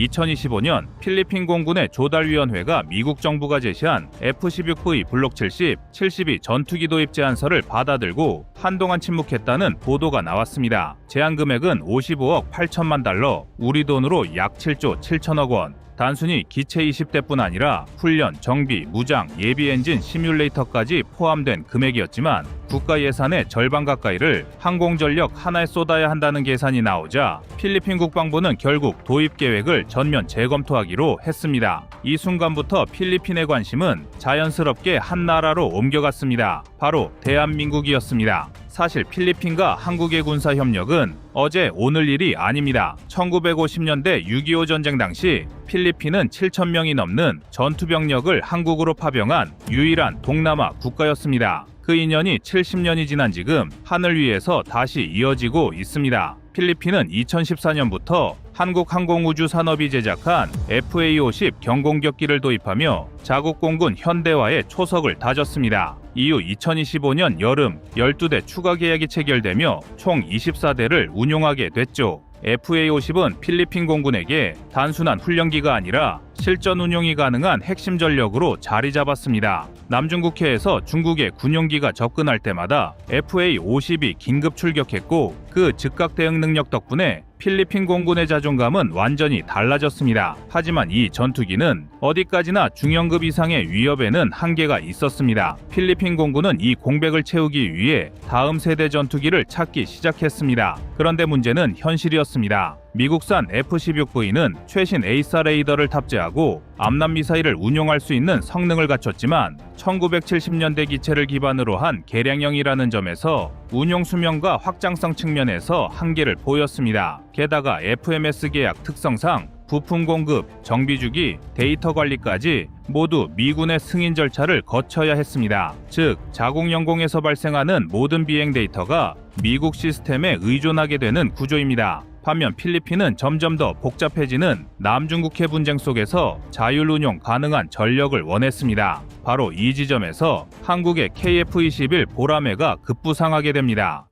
2025년 필리핀 공군의 조달위원회가 미국 정부가 제시한 F-16V 블록 70, 72 전투기 도입 제안서를 받아들고 한동안 침묵했다는 보도가 나왔습니다. 제안 금액은 55억 8천만 달러, 우리 돈으로 약 7조 7천억 원. 단순히 기체 20대뿐 아니라 훈련, 정비, 무장, 예비 엔진 시뮬레이터까지 포함된 금액이었지만 국가 예산의 절반 가까이를 항공전력 하나에 쏟아야 한다는 계산이 나오자 필리핀 국방부는 결국 도입 계획을 전면 재검토하기로 했습니다. 이 순간부터 필리핀의 관심은 자연스럽게 한 나라로 옮겨갔습니다. 바로 대한민국이었습니다. 사실 필리핀과 한국의 군사 협력은 어제 오늘 일이 아닙니다. 1950년대 6.25 전쟁 당시 필리핀은 7,000명이 넘는 전투병력을 한국으로 파병한 유일한 동남아 국가였습니다. 그 인연이 70년이 지난 지금 하늘 위에서 다시 이어지고 있습니다. 필리핀은 2014년부터 한국항공우주산업이 제작한 FA-50 경공격기를 도입하며 자국 공군 현대화에 초석을 다졌습니다. 이후 2025년 여름 12대 추가 계약이 체결되며 총 24대를 운용하게 됐죠. FA-50은 필리핀 공군에게 단순한 훈련기가 아니라 실전 운용이 가능한 핵심 전력으로 자리 잡았습니다. 남중국해에서 중국의 군용기가 접근할 때마다 FA-50이 긴급 출격했고 그 즉각 대응 능력 덕분에 필리핀 공군의 자존감은 완전히 달라졌습니다. 하지만 이 전투기는 어디까지나 중형급 이상의 위협에는 한계가 있었습니다. 필리핀 공군은 이 공백을 채우기 위해 다음 세대 전투기를 찾기 시작했습니다. 그런데 문제는 현실이었습니다. 미국산 F-16V는 최신 에이사 레이더를 탑재하고 암람 미사일을 운용할 수 있는 성능을 갖췄지만 1970년대 기체를 기반으로 한 개량형이라는 점에서 운용 수명과 확장성 측면에서 한계를 보였습니다. 게다가 FMS 계약 특성상 부품 공급, 정비 주기, 데이터 관리까지 모두 미군의 승인 절차를 거쳐야 했습니다. 즉, 자국 영공에서 발생하는 모든 비행 데이터가 미국 시스템에 의존하게 되는 구조입니다. 반면 필리핀은 점점 더 복잡해지는 남중국해 분쟁 속에서 자율 운용 가능한 전력을 원했습니다. 바로 이 지점에서 한국의 KF-21 보라매가 급부상하게 됩니다.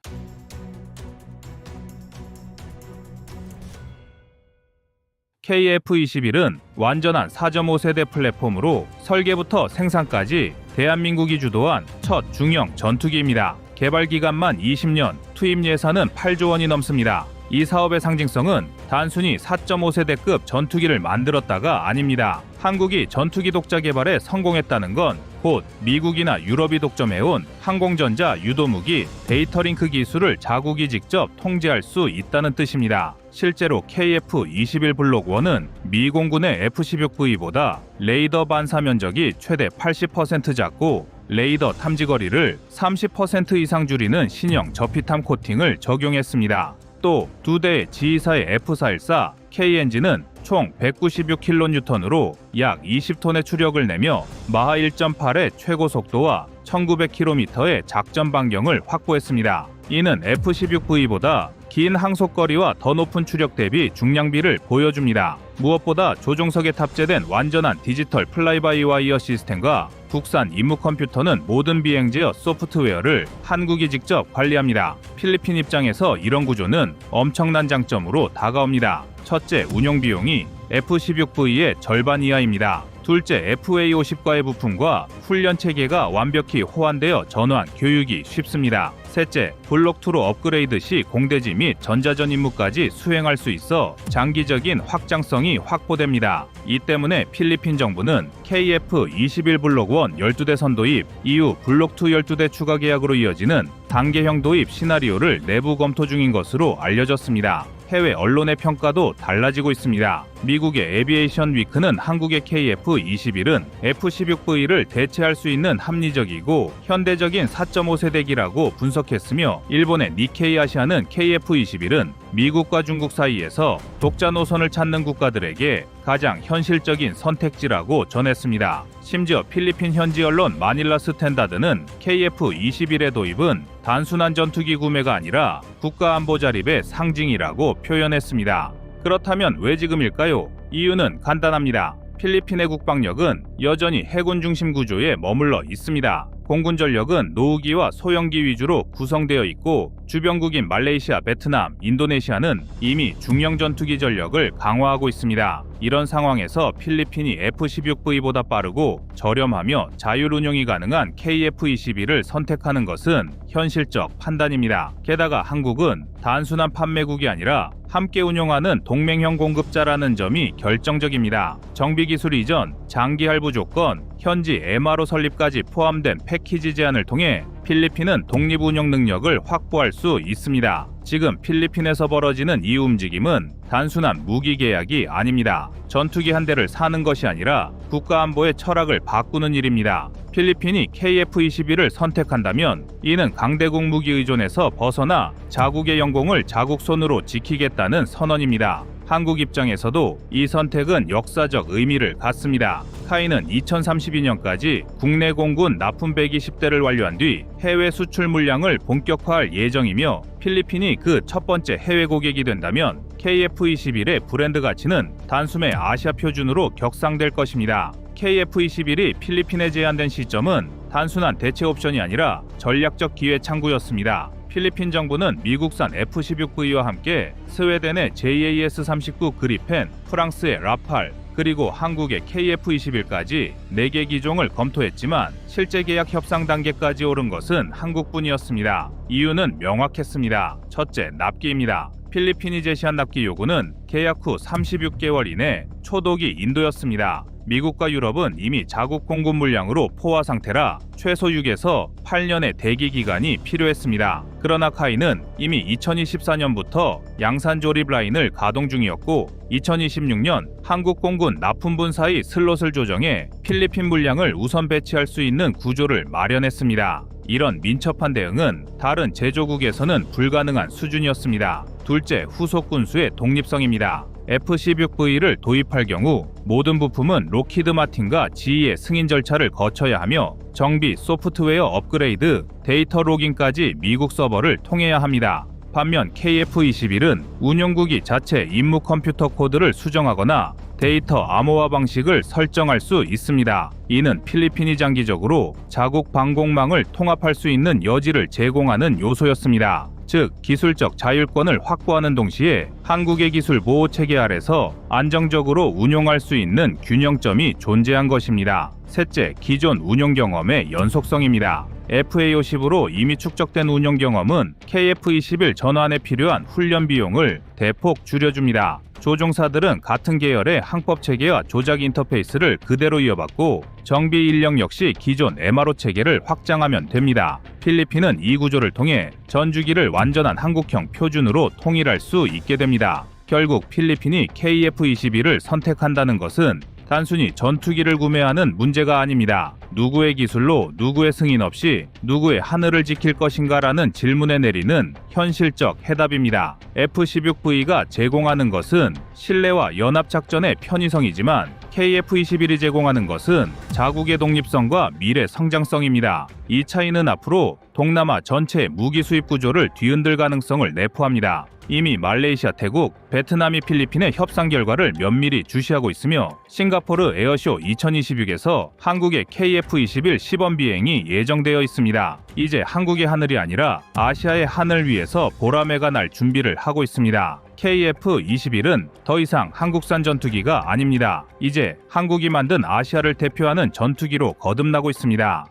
KF-21은 완전한 4.5세대 플랫폼으로 설계부터 생산까지 대한민국이 주도한 첫 중형 전투기입니다. 개발 기간만 20년, 투입 예산은 8조 원이 넘습니다. 이 사업의 상징성은 단순히 4.5세대급 전투기를 만들었다가 아닙니다. 한국이 전투기 독자 개발에 성공했다는 건 곧 미국이나 유럽이 독점해온 항공전자, 유도무기, 데이터링크 기술을 자국이 직접 통제할 수 있다는 뜻입니다. 실제로 KF-21 블록 1은 미 공군의 F-16V보다 레이더 반사 면적이 최대 80% 작고 레이더 탐지 거리를 30% 이상 줄이는 신형 저피탐 코팅을 적용했습니다. 또 두 대의 지휘사의 F-414 K 엔진은 총 196kN으로 약 20톤의 추력을 내며 마하 1.8의 최고 속도와 1900km의 작전 반경을 확보했습니다. 이는 F-16V보다 긴 항속거리와 더 높은 추력 대비 중량비를 보여줍니다. 무엇보다 조종석에 탑재된 완전한 디지털 플라이바이와이어 시스템과 국산 임무 컴퓨터는 모든 비행제어 소프트웨어를 한국이 직접 관리합니다. 필리핀 입장에서 이런 구조는 엄청난 장점으로 다가옵니다. 첫째, 운용 비용이 F-16V의 절반 이하입니다. 둘째, FA-50과의 부품과 훈련 체계가 완벽히 호환되어 전환, 교육이 쉽습니다. 셋째, 블록2로 업그레이드 시 공대지 및 전자전 임무까지 수행할 수 있어 장기적인 확장성이 확보됩니다. 이 때문에 필리핀 정부는 KF-21 블록 1 12대 선도입, 이후 블록2 12대 추가 계약으로 이어지는 단계형 도입 시나리오를 내부 검토 중인 것으로 알려졌습니다. 해외 언론의 평가도 달라지고 있습니다. 미국의 에비에이션 위크는 한국의 KF-21은 F-16V를 대체할 수 있는 합리적이고 현대적인 4.5세대기라고 분석했으며 일본의 니케이 아시아는 KF-21은 미국과 중국 사이에서 독자 노선을 찾는 국가들에게 가장 현실적인 선택지라고 전했습니다. 심지어 필리핀 현지 언론 마닐라 스탠다드는 KF-21의 도입은 단순한 전투기 구매가 아니라 국가안보 자립의 상징이라고 표현했습니다. 그렇다면 왜 지금일까요? 이유는 간단합니다. 필리핀의 국방력은 여전히 해군 중심 구조에 머물러 있습니다. 공군 전력은 노후기와 소형기 위주로 구성되어 있고 주변국인 말레이시아, 베트남, 인도네시아는 이미 중형 전투기 전력을 강화하고 있습니다. 이런 상황에서 필리핀이 F-16V보다 빠르고 저렴하며 자율 운용이 가능한 KF-21을 선택하는 것은 현실적 판단입니다. 게다가 한국은 단순한 판매국이 아니라 함께 운용하는 동맹형 공급자라는 점이 결정적입니다. 정비 기술 이전, 장기 할부 조건, 현지 MRO 설립까지 포함된 패키지 제안을 통해 필리핀은 독립 운영 능력을 확보할 수 있습니다. 지금 필리핀에서 벌어지는 이 움직임은 단순한 무기 계약이 아닙니다. 전투기 한 대를 사는 것이 아니라 국가 안보의 철학을 바꾸는 일입니다. 필리핀이 KF-21을 선택한다면 이는 강대국 무기 의존에서 벗어나 자국의 영공을 자국 손으로 지키겠다는 선언입니다. 한국 입장에서도 이 선택은 역사적 의미를 갖습니다. 카이는 2032년까지 국내 공군 납품 120대를 완료한 뒤 해외 수출 물량을 본격화할 예정이며 필리핀이 그 첫 번째 해외 고객이 된다면 KF-21의 브랜드 가치는 단숨에 아시아 표준으로 격상될 것입니다. KF-21이 필리핀에 제안된 시점은 단순한 대체 옵션이 아니라 전략적 기회 창구였습니다. 필리핀 정부는 미국산 F-16V와 함께 스웨덴의 JAS-39 그리펜, 프랑스의 라팔, 그리고 한국의 KF-21까지 4개 기종을 검토했지만 실제 계약 협상 단계까지 오른 것은 한국뿐이었습니다. 이유는 명확했습니다. 첫째, 납기입니다. 필리핀이 제시한 납기 요구는 계약 후 36개월 이내 초독이 인도였습니다. 미국과 유럽은 이미 자국 공급 물량으로 포화 상태라 최소 6에서 8년의 대기 기간이 필요했습니다. 그러나 카이는 이미 2024년부터 양산 조립 라인을 가동 중이었고 2026년 한국 공군 납품분사의 슬롯을 조정해 필리핀 물량을 우선 배치할 수 있는 구조를 마련했습니다. 이런 민첩한 대응은 다른 제조국에서는 불가능한 수준이었습니다. 둘째, 후속 군수의 독립성입니다. F-16V를 도입할 경우 모든 부품은 록히드 마틴과 GE의 승인 절차를 거쳐야 하며 정비, 소프트웨어 업그레이드, 데이터 로깅까지 미국 서버를 통해야 합니다. 반면 KF-21은 운용국이 자체 임무 컴퓨터 코드를 수정하거나 데이터 암호화 방식을 설정할 수 있습니다. 이는 필리핀이 장기적으로 자국 방공망을 통합할 수 있는 여지를 제공하는 요소였습니다. 즉, 기술적 자율권을 확보하는 동시에 한국의 기술 보호 체계 아래서 안정적으로 운용할 수 있는 균형점이 존재한 것입니다. 셋째, 기존 운용 경험의 연속성입니다. FA-50으로 이미 축적된 운용 경험은 KF-21 전환에 필요한 훈련 비용을 대폭 줄여줍니다. 조종사들은 같은 계열의 항법 체계와 조작 인터페이스를 그대로 이어받고 정비 인력 역시 기존 MRO 체계를 확장하면 됩니다. 필리핀은 이 구조를 통해 전주기를 완전한 한국형 표준으로 통일할 수 있게 됩니다. 결국 필리핀이 KF-21을 선택한다는 것은 단순히 전투기를 구매하는 문제가 아닙니다. 누구의 기술로 누구의 승인 없이 누구의 하늘을 지킬 것인가라는 질문에 내리는 현실적 해답입니다. F-16V가 제공하는 것은 신뢰와 연합작전의 편의성이지만 KF-21이 제공하는 것은 자국의 독립성과 미래 성장성입니다. 이 차이는 앞으로 동남아 전체의 무기 수입 구조를 뒤흔들 가능성을 내포합니다. 이미 말레이시아, 태국, 베트남이 필리핀의 협상 결과를 면밀히 주시하고 있으며 싱가포르 에어쇼 2026에서 한국의 KF-21 시범 비행이 예정되어 있습니다. 이제 한국의 하늘이 아니라 아시아의 하늘 위에서 보라매가 날 준비를 하고 있습니다. KF-21은 더 이상 한국산 전투기가 아닙니다. 이제 한국이 만든 아시아를 대표하는 전투기로 거듭나고 있습니다.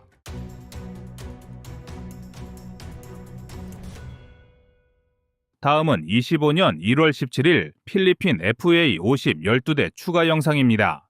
다음은 25년 1월 17일 필리핀 FA-50 12대 추가 영상입니다.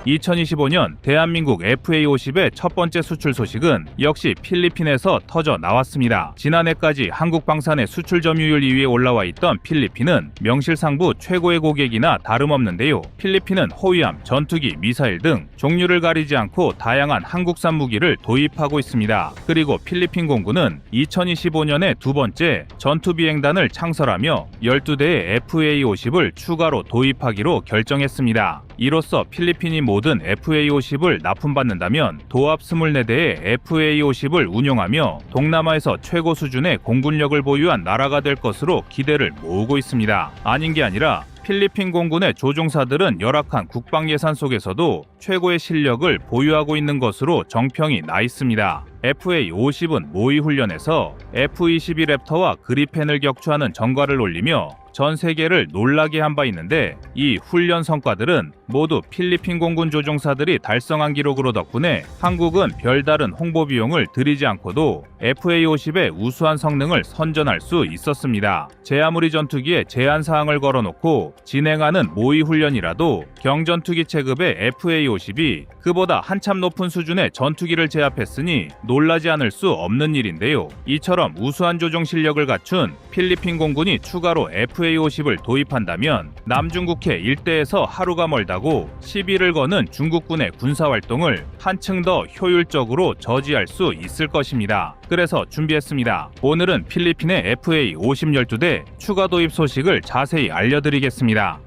2025년 대한민국 FA-50의 첫 번째 수출 소식은 역시 필리핀에서 터져 나왔습니다. 지난해까지 한국 방산의 수출 점유율 2위에 올라와 있던 필리핀은 명실상부 최고의 고객이나 다름없는데요. 필리핀은 호위함, 전투기, 미사일 등 종류를 가리지 않고 다양한 한국산 무기를 도입하고 있습니다. 그리고 필리핀 공군은 2025년에 두 번째 전투비행단을 창설하며 12대의 FA-50을 추가로 도입하기로 결정했습니다. 이로써 필리핀이 모든 FA-50을 납품받는다면 도합 24대의 FA-50을 운용하며 동남아에서 최고 수준의 공군력을 보유한 나라가 될 것으로 기대를 모으고 있습니다. 아닌 게 아니라 필리핀 공군의 조종사들은 열악한 국방 예산 속에서도 최고의 실력을 보유하고 있는 것으로 정평이 나 있습니다. FA-50은 모의 훈련에서 F-22 랩터와 그리펜을 격추하는 전과를 올리며 전 세계를 놀라게 한 바 있는데 이 훈련 성과들은 모두 필리핀 공군 조종사들이 달성한 기록으로 덕분에 한국은 별다른 홍보 비용을 들이지 않고도 FA-50의 우수한 성능을 선전할 수 있었습니다. 제 아무리 전투기에 제한사항을 걸어놓고 진행하는 모의 훈련이라도 경전투기 체급의 FA-50이 그보다 한참 높은 수준의 전투기를 제압했으니 놀라지 않을 수 없는 일인데요. 이처럼 우수한 조종 실력을 갖춘 필리핀 공군이 추가로 FA-50을 도입한다면 남중국해 일대에서 하루가 멀다고 시비를 거는 중국군의 군사활동을 한층 더 효율적으로 저지할 수 있을 것입니다. 그래서 준비했습니다. 오늘은 필리핀의 FA-50 12대 추가 도입 소식을 자세히 알려드리겠습니다.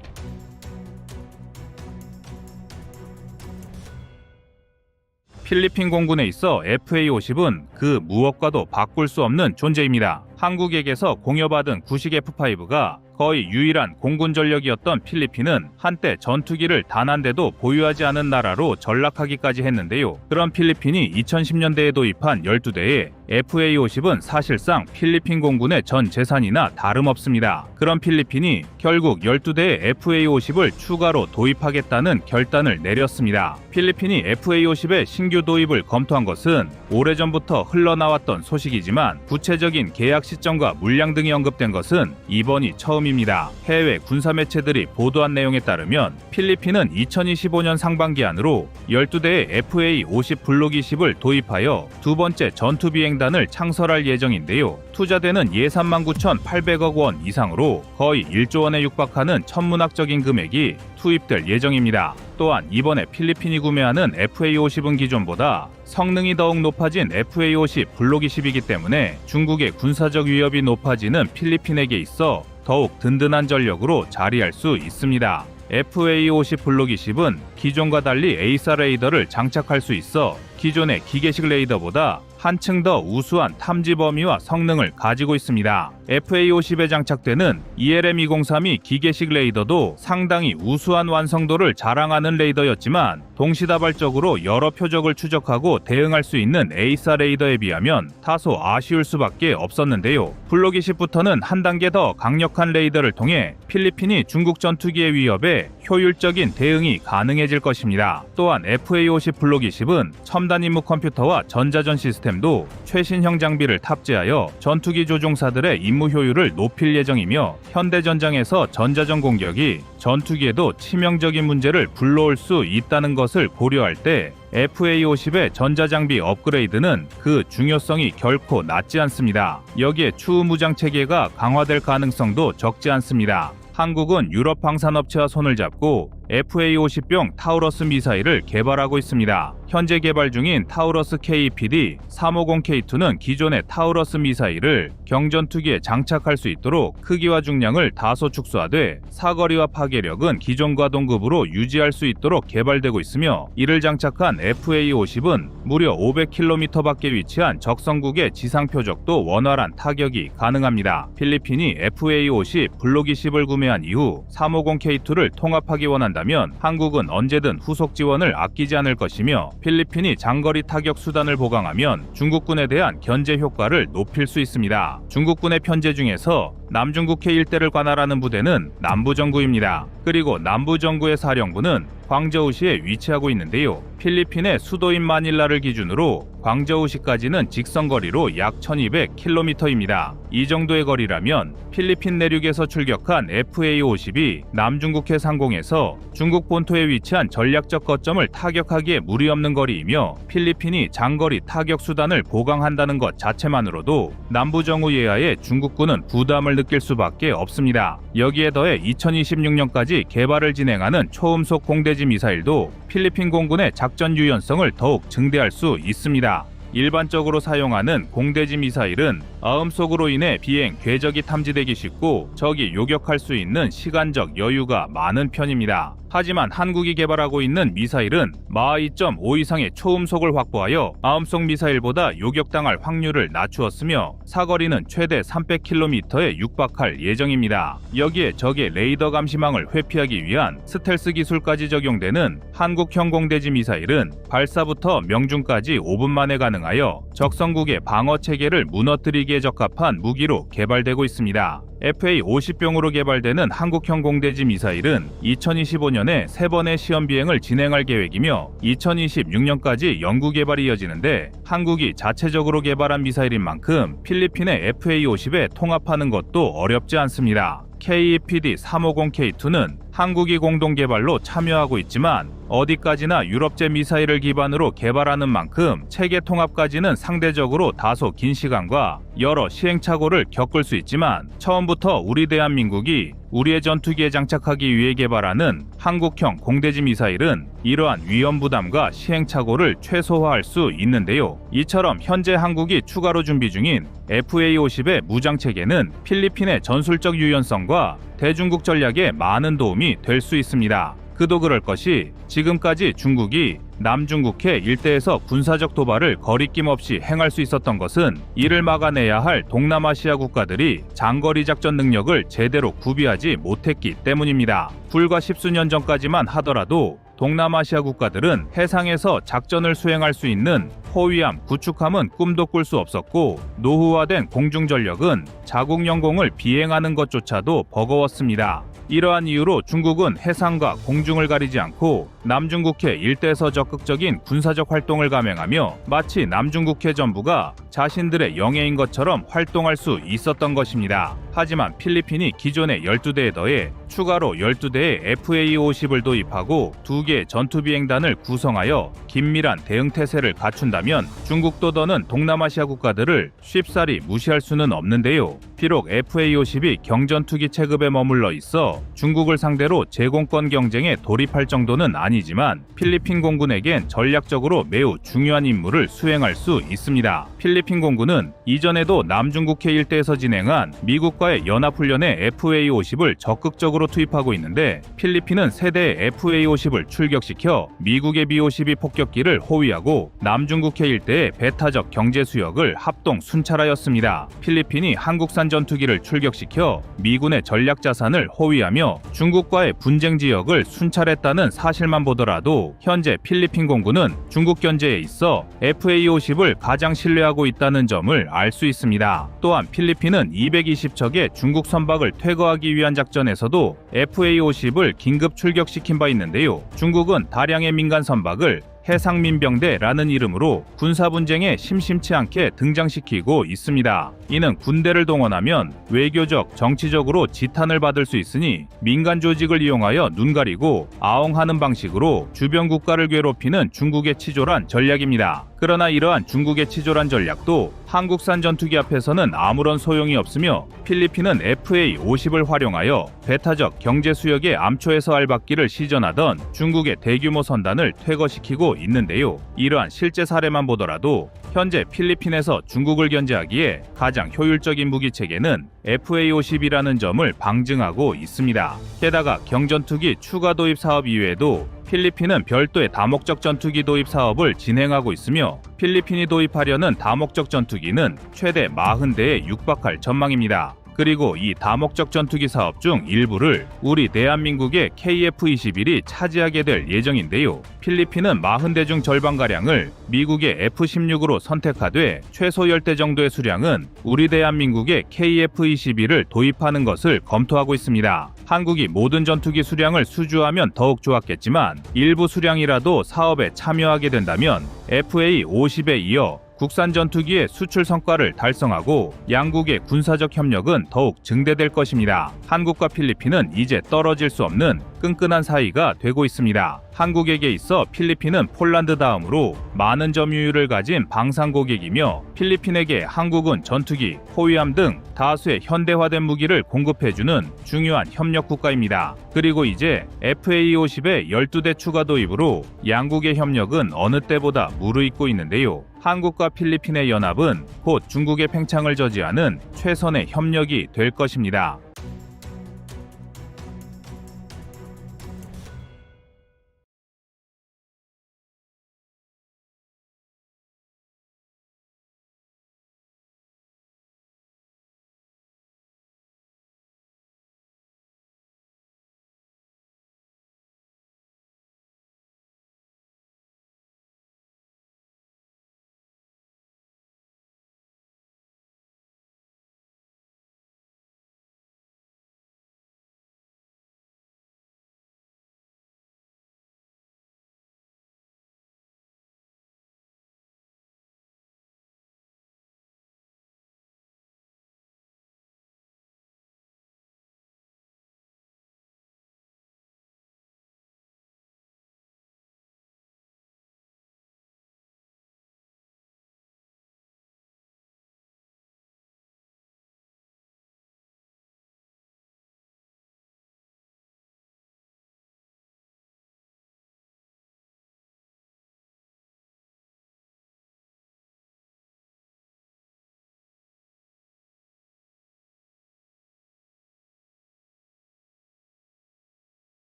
필리핀 공군에 있어 FA-50은 그 무엇과도 바꿀 수 없는 존재입니다. 한국에게서 공여받은 구식 F5가 거의 유일한 공군 전력이었던 필리핀은 한때 전투기를 단 한 대도 보유하지 않은 나라로 전락하기까지 했는데요. 그런 필리핀이 2010년대에 도입한 12대의 FA-50은 사실상 필리핀 공군의 전 재산이나 다름없습니다. 그런 필리핀이 결국 12대의 FA-50을 추가로 도입하겠다는 결단을 내렸습니다. 필리핀이 FA-50의 신규 도입을 검토한 것은 오래전부터 흘러나왔던 소식이지만 구체적인 계약 시점과 물량 등이 언급된 것은 이번이 처음입니다. 해외 군사 매체들이 보도한 내용에 따르면 필리핀은 2025년 상반기 안으로 12대의 FA-50 블록 20을 도입하여 두 번째 전투 비행단을 창설할 예정인데요. 투자되는 예산만 9,800억 원 이상으로 거의 1조 원에 육박하는 천문학적인 금액이 투입될 예정입니다. 또한 이번에 필리핀이 구매하는 FA-50은 기존보다 성능이 더욱 높아진 FA-50 블록 20이기 때문에 중국의 군사적 위협이 높아지는 필리핀에게 있어 더욱 든든한 전력으로 자리할 수 있습니다. FA-50 블록 20은 기존과 달리 에이사 레이더를 장착할 수 있어 기존의 기계식 레이더보다 한층 더 우수한 탐지 범위와 성능을 가지고 있습니다. FA-50에 장착되는 ELM-203이 기계식 레이더도 상당히 우수한 완성도를 자랑하는 레이더였지만 동시다발적으로 여러 표적을 추적하고 대응할 수 있는 에이사 레이더에 비하면 다소 아쉬울 수밖에 없었는데요. 블록 20부터는 한 단계 더 강력한 레이더를 통해 필리핀이 중국 전투기의 위협에 효율적인 대응이 가능해질 것입니다. 또한 FA-50 블록 20은 첨단 임무 컴퓨터와 전자전 시스템도 최신형 장비를 탑재하여 전투기 조종사들의 임무 효율을 높일 예정이며 현대전장에서 전자전 공격이 전투기에도 치명적인 문제를 불러올 수 있다는 것을 고려할 때 FA-50의 전자장비 업그레이드는 그 중요성이 결코 낮지 않습니다. 여기에 추후 무장 체계가 강화될 가능성도 적지 않습니다. 한국은 유럽 방산업체와 손을 잡고 FA-50병 타우러스 미사일을 개발하고 있습니다. 현재 개발 중인 타우러스 KPD 350K2는 기존의 타우러스 미사일을 경전투기에 장착할 수 있도록 크기와 중량을 다소 축소하되 사거리와 파괴력은 기존과 동급으로 유지할 수 있도록 개발되고 있으며 이를 장착한 FA-50은 무려 500km 밖에 위치한 적성국의 지상 표적도 원활한 타격이 가능합니다. 필리핀이 FA-50 블록 20을 구매한 이후 350K2를 통합하기 원한다면 한국은 언제든 후속 지원을 아끼지 않을 것이며 필리핀이 장거리 타격 수단을 보강하면 중국군에 대한 견제 효과를 높일 수 있습니다. 중국군의 편제 중에서 남중국해 일대를 관할하는 부대는 남부정구입니다. 그리고 남부정구의 사령부는 광저우시에 위치하고 있는데요. 필리핀의 수도인 마닐라를 기준으로 광저우시까지는 직선거리로 약 1200km입니다. 이 정도의 거리라면 필리핀 내륙에서 출격한 FA-50이 남중국해 상공에서 중국 본토에 위치한 전략적 거점을 타격하기에 무리 없는 거리이며 필리핀이 장거리 타격 수단을 보강한다는 것 자체만으로도 남부정우 예하의 중국군은 부담을 느낄 수밖에 없습니다. 여기에 더해 2026년까지 개발을 진행하는 초음속 공대지 미사일도 필리핀 공군의 작전 유연성을 더욱 증대할 수 있습니다. 일반적으로 사용하는 공대지 미사일은 어음속으로 인해 비행 궤적이 탐지되기 쉽고 적이 요격할 수 있는 시간적 여유가 많은 편입니다. 하지만 한국이 개발하고 있는 미사일은 마하 2.5 이상의 초음속을 확보하여 아음속 미사일보다 요격당할 확률을 낮추었으며 사거리는 최대 300km에 육박할 예정입니다. 여기에 적의 레이더 감시망을 회피하기 위한 스텔스 기술까지 적용되는 한국형 공대지 미사일은 발사부터 명중까지 5분 만에 가능하여 적성국의 방어 체계를 무너뜨리기에 적합한 무기로 개발되고 있습니다. FA-50병으로 개발되는 한국형 공대지 미사일은 2025년에 3번의 시험 비행을 진행할 계획이며 2026년까지 연구 개발이 이어지는데 한국이 자체적으로 개발한 미사일인 만큼 필리핀의 FA-50에 통합하는 것도 어렵지 않습니다. KEPD-350K2는 한국이 공동 개발로 참여하고 있지만 어디까지나 유럽제 미사일을 기반으로 개발하는 만큼 체계 통합까지는 상대적으로 다소 긴 시간과 여러 시행착오를 겪을 수 있지만 처음부터 우리 대한민국이 우리의 전투기에 장착하기 위해 개발하는 한국형 공대지 미사일은 이러한 위험 부담과 시행착오를 최소화할 수 있는데요. 이처럼 현재 한국이 추가로 준비 중인 FA-50의 무장체계는 필리핀의 전술적 유연성과 대중국 전략에 많은 도움이 될 수 있습니다. 그도 그럴 것이 지금까지 중국이 남중국해 일대에서 군사적 도발을 거리낌 없이 행할 수 있었던 것은 이를 막아내야 할 동남아시아 국가들이 장거리 작전 능력을 제대로 구비하지 못했기 때문입니다. 불과 십수년 전까지만 하더라도 동남아시아 국가들은 해상에서 작전을 수행할 수 있는 호위함, 구축함은 꿈도 꿀 수 없었고 노후화된 공중전력은 자국 영공을 비행하는 것조차도 버거웠습니다. 이러한 이유로 중국은 해상과 공중을 가리지 않고 남중국해 일대에서 적극적인 군사적 활동을 감행하며 마치 남중국해 전부가 자신들의 영해인 것처럼 활동할 수 있었던 것입니다. 하지만 필리핀이 기존의 12대에 더해 추가로 12대의 FA-50을 도입하고 2개의 전투비행단을 구성하여 긴밀한 대응태세를 갖춘다면 중국도 더는 동남아시아 국가들을 쉽사리 무시할 수는 없는데요. 비록 FA-50이 경전투기 체급에 머물러 있어 중국을 상대로 제공권 경쟁에 돌입할 정도는 아니지만 필리핀 공군에겐 전략적으로 매우 중요한 임무를 수행할 수 있습니다. 필리핀 공군은 이전에도 남중국해 일대에서 진행한 미국과의 연합훈련에 FA-50을 적극적으로 투입하고 있는데 필리핀은 세대의 FA-50을 출격시켜 미국의 B-52 폭격기를 호위하고 남중국해 일대의 배타적 경제 수역을 합동 순찰하였습니다. 필리핀이 한국산 전투기를 출격시켜 미군의 전략 자산을 호위하며 중국과의 분쟁 지역을 순찰했다는 사실만 보더라도 현재 필리핀 공군은 중국 견제에 있어 FA-50을 가장 신뢰하고 있다는 점을 알 수 있습니다. 또한 필리핀은 220척의 중국 선박을 퇴거하기 위한 작전에서도 FA-50을 긴급 출격시킨 바 있는데요. 중국은 다량의 민간 선박을 해상민병대라는 이름으로 군사분쟁에 심심치 않게 등장시키고 있습니다. 이는 군대를 동원하면 외교적, 정치적으로 지탄을 받을 수 있으니 민간 조직을 이용하여 눈 가리고 아웅하는 방식으로 주변 국가를 괴롭히는 중국의 치졸한 전략입니다. 그러나 이러한 중국의 치졸한 전략도 한국산 전투기 앞에서는 아무런 소용이 없으며 필리핀은 FA-50을 활용하여 배타적 경제 수역의 암초에서 알박기를 시전하던 중국의 대규모 선단을 퇴거시키고 있는데요. 이러한 실제 사례만 보더라도 현재 필리핀에서 중국을 견제하기에 가장 효율적인 무기 체계는 FA-50이라는 점을 방증하고 있습니다. 게다가 경전투기 추가 도입 사업 이외에도 필리핀은 별도의 다목적 전투기 도입 사업을 진행하고 있으며 필리핀이 도입하려는 다목적 전투기는 최대 40대에 육박할 전망입니다. 그리고 이 다목적 전투기 사업 중 일부를 우리 대한민국의 KF-21이 차지하게 될 예정인데요. 필리핀은 40대 중 절반가량을 미국의 F-16으로 선택하되 최소 10대 정도의 수량은 우리 대한민국의 KF-21을 도입하는 것을 검토하고 있습니다. 한국이 모든 전투기 수량을 수주하면 더욱 좋았겠지만 일부 수량이라도 사업에 참여하게 된다면 FA-50에 이어 국산 전투기의 수출 성과를 달성하고 양국의 군사적 협력은 더욱 증대될 것입니다. 한국과 필리핀은 이제 떨어질 수 없는 끈끈한 사이가 되고 있습니다. 한국에게 있어 필리핀은 폴란드 다음으로 많은 점유율을 가진 방산 고객이며 필리핀에게 한국은 전투기, 호위함 등 다수의 현대화된 무기를 공급해주는 중요한 협력 국가입니다. 그리고 이제 FA-50의 12대 추가 도입으로 양국의 협력은 어느 때보다 무르익고 있는데요. 한국과 필리핀의 연합은 곧 중국의 팽창을 저지하는 최선의 협력이 될 것입니다.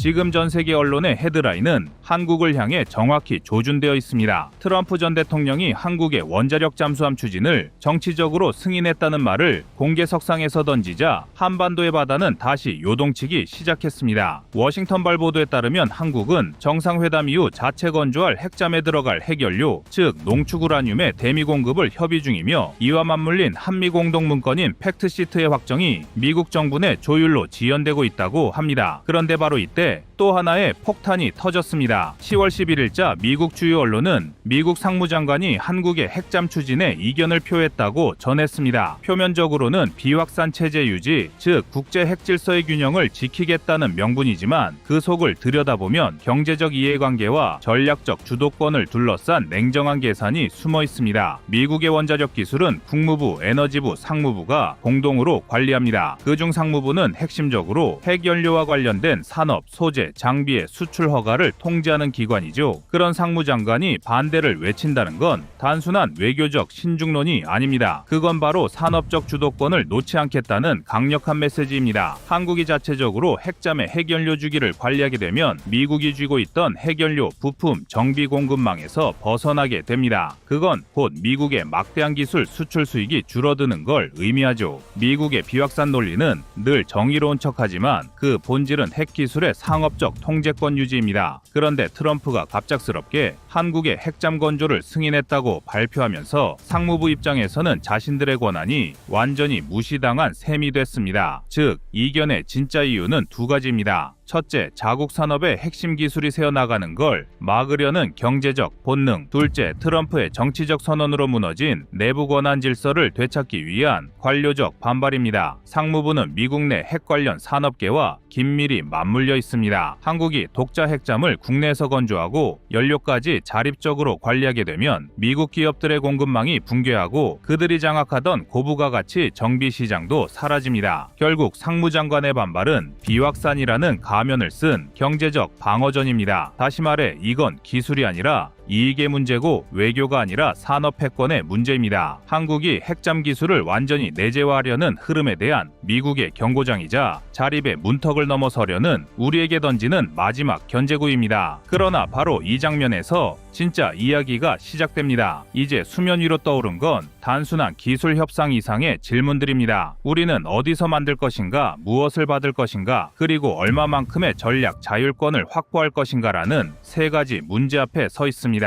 지금 전 세계 언론의 헤드라인은 한국을 향해 정확히 조준되어 있습니다. 트럼프 전 대통령이 한국의 원자력 잠수함 추진을 정치적으로 승인했다는 말을 공개석상에서 던지자 한반도의 바다는 다시 요동치기 시작했습니다. 워싱턴발 보도에 따르면 한국은 정상회담 이후 자체 건조할 핵잠에 들어갈 핵연료, 즉 농축 우라늄의 대미 공급을 협의 중이며 이와 맞물린 한미 공동 문건인 팩트시트의 확정이 미국 정부 내 조율로 지연되고 있다고 합니다. 그런데 바로 이때 또 하나의 폭탄이 터졌습니다. 10월 11일자 미국 주요 언론은 미국 상무장관이 한국의 핵잠 추진에 이견을 표했다고 전했습니다. 표면적으로는 비확산 체제 유지, 즉 국제 핵 질서의 균형을 지키겠다는 명분이지만 그 속을 들여다보면 경제적 이해관계와 전략적 주도권을 둘러싼 냉정한 계산이 숨어 있습니다. 미국의 원자력 기술은 국무부, 에너지부, 상무부가 공동으로 관리합니다. 그중 상무부는 핵심적으로 핵연료와 관련된 산업, 소재, 장비의 수출 허가를 통제하는 기관이죠. 그런 상무장관이 반대를 외친다는 건 단순한 외교적 신중론이 아닙니다. 그건 바로 산업적 주도권을 놓지 않겠다는 강력한 메시지입니다. 한국이 자체적으로 핵잠의 핵연료 주기를 관리하게 되면 미국이 쥐고 있던 핵연료 부품 정비 공급망에서 벗어나게 됩니다. 그건 곧 미국의 막대한 기술 수출 수익이 줄어드는 걸 의미하죠. 미국의 비확산 논리는 늘 정의로운 척하지만 그 본질은 핵기술의 상업적 통제권 유지입니다. 그런데 트럼프가 갑작스럽게 한국의 핵잠 건조를 승인했다고 발표하면서 상무부 입장에서는 자신들의 권한이 완전히 무시당한 셈이 됐습니다. 즉, 이견의 진짜 이유는 두 가지입니다. 첫째, 자국 산업의 핵심 기술이 새어나가는 걸 막으려는 경제적 본능. 둘째, 트럼프의 정치적 선언으로 무너진 내부 권한 질서를 되찾기 위한 관료적 반발입니다. 상무부는 미국 내 핵 관련 산업계와 긴밀히 맞물려 있습니다. 한국이 독자 핵잠을 국내에서 건조하고 연료까지 자립적으로 관리하게 되면 미국 기업들의 공급망이 붕괴하고 그들이 장악하던 고부가 가치 정비 시장도 사라집니다. 결국 상무장관의 반발은 비확산이라는 가면을 쓴 경제적 방어전입니다. 다시 말해 이건 기술이 아니라 이익의 문제고 외교가 아니라 산업 패권의 문제입니다. 한국이 핵잠 기술을 완전히 내재화하려는 흐름에 대한 미국의 경고장이자 자립의 문턱을 넘어서려는 우리에게 던지는 마지막 견제구입니다. 그러나 바로 이 장면에서 진짜 이야기가 시작됩니다. 이제 수면 위로 떠오른 건 단순한 기술 협상 이상의 질문들입니다. 우리는 어디서 만들 것인가, 무엇을 받을 것인가, 그리고 얼마만큼의 전략 자율권을 확보할 것인가라는 세 가지 문제 앞에 서 있습니다.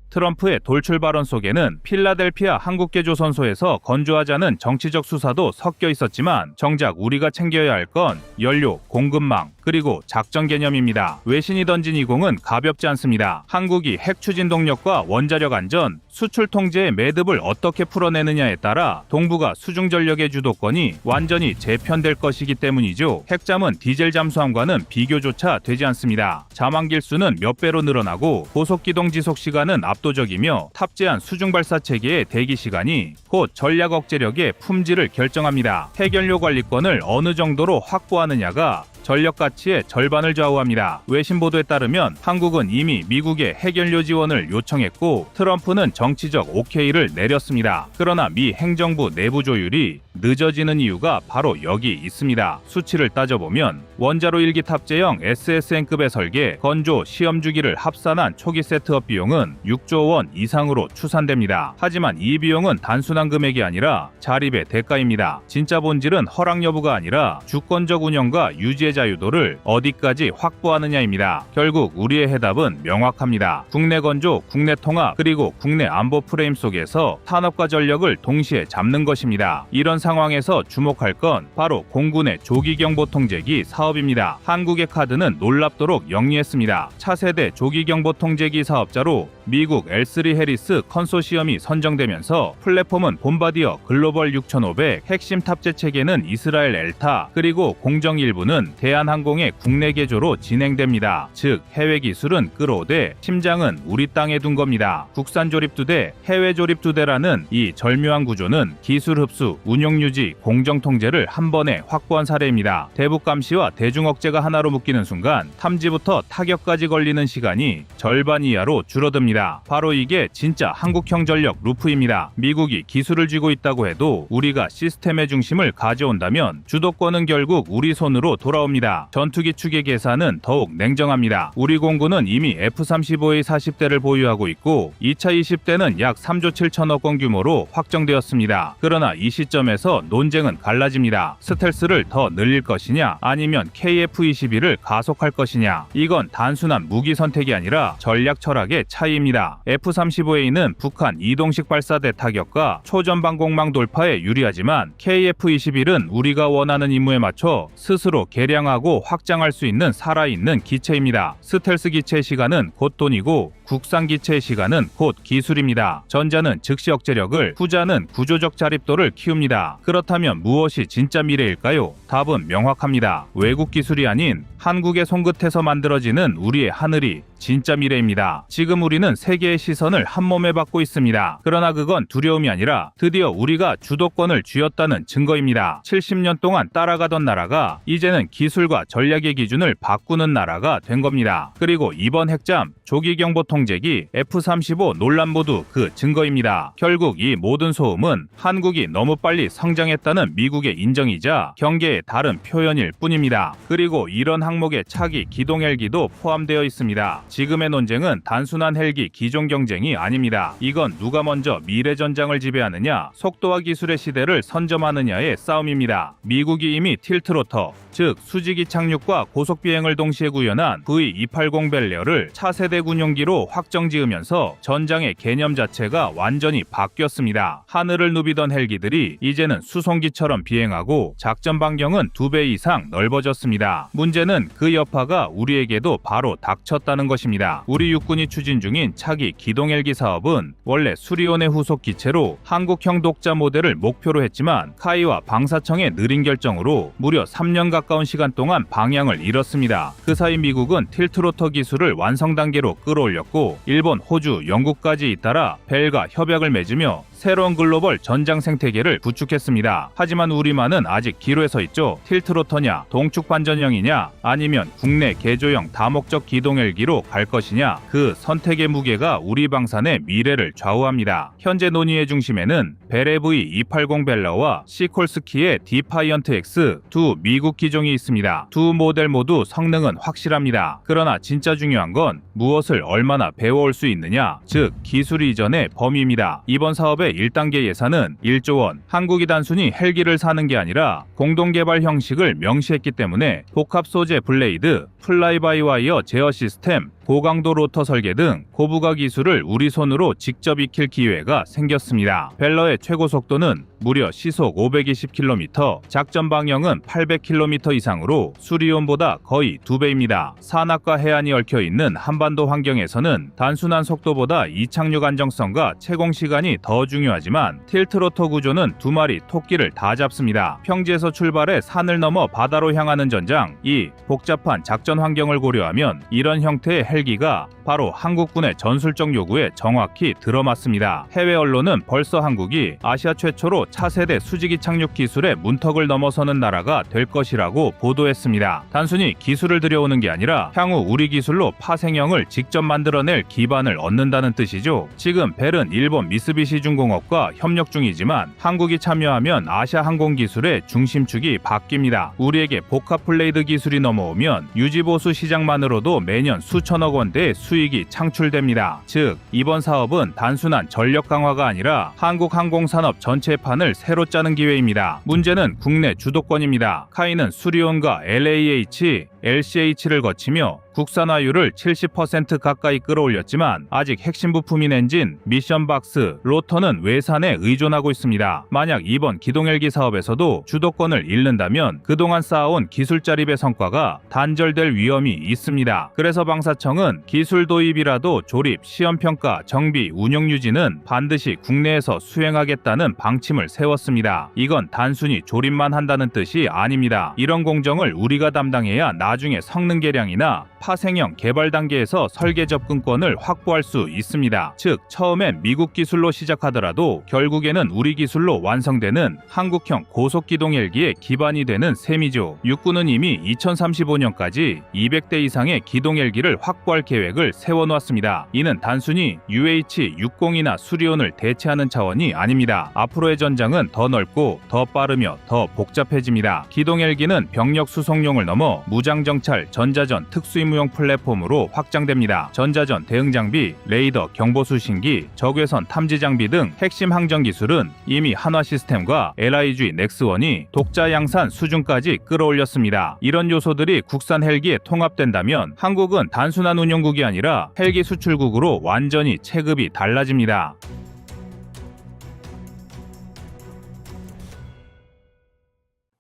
트럼프의 돌출 발언 속에는 필라델피아 한국개조선소에서 건조하자는 정치적 수사도 섞여 있었지만 정작 우리가 챙겨야 할 건 연료, 공급망, 그리고 작전 개념입니다. 외신이 던진 이 공은 가볍지 않습니다. 한국이 핵 추진 동력과 원자력 안전, 수출 통제의 매듭을 어떻게 풀어내느냐에 따라 동북아 수중 전력의 주도권이 완전히 재편될 것이기 때문이죠. 핵잠은 디젤 잠수함과는 비교조차 되지 않습니다. 자만 길수는 몇 배로 늘어나고 고속 기동 지속 시간은 압도적이며 탑재한 수중 발사 체계의 대기 시간이 곧 전략 억제력의 품질을 결정합니다. 핵연료 관리권을 어느 정도로 확보하느냐가 전력 가치의 절반을 좌우합니다. 외신 보도에 따르면 한국은 이미 미국의 핵연료 지원을 요청했고 트럼프는 정치적 오케이를 내렸습니다. 그러나 미 행정부 내부 조율이 늦어지는 이유가 바로 여기 있습니다. 수치를 따져보면 원자로 1기 탑재형 SSN급의 설계, 건조, 시험 주기를 합산한 초기 세트업 비용은 6조 원 이상으로 추산됩니다. 하지만 이 비용은 단순한 금액이 아니라 자립의 대가입니다. 진짜 본질은 허락 여부가 아니라 주권적 운영과 유지의 자유도를 어디까지 확보하느냐입니다. 결국 우리의 해답은 명확합니다. 국내 건조, 국내 통합, 그리고 국내 안보 프레임 속에서 산업과 전력을 동시에 잡는 것입니다. 이런 상황에서 주목할 건 바로 공군의 조기경보 통제기 사업입니다. 한국의 카드는 놀랍도록 영리했습니다. 차세대 조기경보 통제기 사업자로 미국 L3 해리스 컨소시엄이 선정되면서 플랫폼은 봄바디어 글로벌 6500, 핵심 탑재 체계는 이스라엘 엘타, 그리고 공정 일부는 대한항공의 국내 개조로 진행됩니다. 즉 해외 기술은 끌어오되 심장은 우리 땅에 둔 겁니다. 국산 조립 2대, 해외 조립 2대라는 이 절묘한 구조는 기술 흡수, 운용 운영유지, 공정통제를 한 번에 확보한 사례입니다. 대북 감시와 대중 억제가 하나로 묶이는 순간 탐지부터 타격까지 걸리는 시간이 절반 이하로 줄어듭니다. 바로 이게 진짜 한국형 전력 루프입니다. 미국이 기술을 쥐고 있다고 해도 우리가 시스템의 중심을 가져온다면 주도권은 결국 우리 손으로 돌아옵니다. 전투기 추계 계산은 더욱 냉정합니다. 우리 공군은 이미 F-35A 40대를 보유하고 있고 2차 20대는 약 3조 7천억 원 규모로 확정되었습니다. 그러나 이 시점에서 논쟁은 갈라집니다. 스텔스를 더 늘릴 것이냐 아니면 KF-21을 가속할 것이냐. 이건 단순한 무기 선택이 아니라 전략 철학의 차이입니다. F-35A는 북한 이동식 발사대 타격과 초전방공망 돌파에 유리하지만 KF-21은 우리가 원하는 임무에 맞춰 스스로 개량하고 확장할 수 있는 살아있는 기체입니다. 스텔스 기체의 시간은 곧 돈이고 국산 기체의 시간은 곧 기술입니다. 전자는 즉시 억제력을, 후자는 구조적 자립도를 키웁니다. 그렇다면 무엇이 진짜 미래일까요? 답은 명확합니다. 외국 기술이 아닌 한국의 손끝에서 만들어지는 우리의 하늘이 진짜 미래입니다. 지금 우리는 세계의 시선을 한몸에 받고 있습니다. 그러나 그건 두려움이 아니라 드디어 우리가 주도권을 쥐었다는 증거입니다. 70년 동안 따라가던 나라가 이제는 기술과 전략의 기준을 바꾸는 나라가 된 겁니다. 그리고 이번 핵잠, 조기경보 통제기, F-35 논란 모두 그 증거입니다. 결국 이 모든 소음은 한국이 너무 빨리 성장했다는 미국의 인정이자 경계의 다른 표현일 뿐입니다. 그리고 이런 항목에 차기 기동 헬기도 포함되어 있습니다. 지금의 논쟁은 단순한 헬기 기종 경쟁이 아닙니다. 이건 누가 먼저 미래 전장을 지배하느냐, 속도와 기술의 시대를 선점하느냐의 싸움입니다. 미국이 이미 틸트로터, 즉 수직이 착륙과 고속 비행을 동시에 구현한 V-280 벨리어를 차세대 군용기로 확정 지으면서 전장의 개념 자체가 완전히 바뀌었습니다. 하늘을 누비던 헬기들이 이제는 수송기처럼 비행하고 작전 반경은 2배 이상 넓어졌습니다. 문제는 그 여파가 우리에게도 바로 닥쳤다는 것입니다. 우리 육군이 추진 중인 차기 기동 헬기 사업은 원래 수리온의 후속 기체로 한국형 독자 모델을 목표로 했지만 카이와 방사청의 느린 결정으로 무려 3년 가까운 시간 동안 방향을 잃었습니다. 그 사이 미국은 틸트로터 기술을 완성 단계로 끌어올렸고 일본, 호주, 영국까지 잇따라 벨과 협약을 맺으며 새로운 글로벌 전장 생태계를 구축했습니다. 하지만 우리만은 아직 기로에 서 있죠. 틸트로터냐, 동축 반전형이냐, 아니면 국내 개조형 다목적 기동 헬기로 갈 것이냐, 그 선택의 무게가 우리 방산의 미래를 좌우합니다. 현재 논의의 중심에는 베레 V-280 벨러와 시콜스키의 디파이언트 X 두 미국 기종이 있습니다. 두 모델 모두 성능은 확실합니다. 그러나 진짜 중요한 건 무엇을 얼마나 배워올 수 있느냐, 즉 기술 이전의 범위입니다. 이번 사업의 1단계 예산은 1조 원, 한국이 단순히 헬기를 사는 게 아니라 공동개발 형식을 명시했기 때문에 복합 소재 블레이드, 플라이바이와이어 제어 시스템, 고강도 로터 설계 등 고부가 기술을 우리 손으로 직접 익힐 기회가 생겼습니다. 벨러의 최고 속도는 무려 시속 520km, 작전 방향은 800km 이상으로 수리온보다 거의 2배입니다. 산악과 해안이 얽혀있는 한반도 환경에서는 단순한 속도보다 이착륙 안정성과 채공 시간이 더 중요하지만 틸트로터 구조는 두 마리 토끼를 다 잡습니다. 평지에서 출발해 산을 넘어 바다로 향하는 전장, 이 복잡한 작전 환경을 고려하면 이런 형태의 헬기가 바로 한국군의 전술적 요구에 정확히 들어맞습니다. 해외 언론은 벌써 한국이 아시아 최초로 차세대 수직이 착륙 기술의 문턱을 넘어서는 나라가 될 것이라고 보도했습니다. 단순히 기술을 들여오는 게 아니라 향후 우리 기술로 파생형을 직접 만들어낼 기반을 얻는다는 뜻이죠. 지금 벨은 일본 미쓰비시 중공업과 협력 중이지만 한국이 참여하면 아시아 항공 기술의 중심축이 바뀝니다. 우리에게 복합 블레이드 기술이 넘어오면 유지보수 시장만으로도 매년 수천억 원대의 수익이 창출됩니다. 즉 이번 사업은 단순한 전력 강화가 아니라 한국 항공산업 전체 판을 새로 짜는 기회입니다. 문제는 국내 주도권입니다. 카이는 수리온과 LAH, LCH를 거치며 국산화율을 70% 가까이 끌어올렸지만 아직 핵심 부품인 엔진, 미션박스, 로터는 외산에 의존하고 있습니다. 만약 이번 기동헬기 사업에서도 주도권을 잃는다면 그동안 쌓아온 기술 자립의 성과가 단절될 위험이 있습니다. 그래서 방사청은 기술 도입이라도 조립, 시험평가, 정비, 운영 유지는 반드시 국내에서 수행하겠다는 방침을 세웠습니다. 이건 단순히 조립만 한다는 뜻이 아닙니다. 이런 공정을 우리가 담당해야 나중에 성능 개량이나 파생형 개발 단계에서 설계 접근권을 확보할 수 있습니다. 즉, 처음엔 미국 기술로 시작하더라도 결국에는 우리 기술로 완성되는 한국형 고속기동 헬기의 기반이 되는 셈이죠. 육군은 이미 2035년까지 200대 이상의 기동 헬기를 확보할 계획을 세워놓았습니다. 이는 단순히 UH-60이나 수리온을 대체하는 차원이 아닙니다. 앞으로의 전장은 더 넓고 더 빠르며 더 복잡해집니다. 기동 헬기는 병력 수송용을 넘어 무장정찰, 전자전, 특수임무용 플랫폼으로 확장됩니다. 전자전 대응 장비, 레이더, 경보 수신기, 적외선 탐지 장비 등 핵심 항전 기술은 이미 한화 시스템과 LIG 넥스원이 독자 양산 수준까지 끌어올렸습니다. 이런 요소들이 국산 헬기에 통합된다면 한국은 단순한 운용국이 아니라 헬기 수출국으로 완전히 체급이 달라집니다.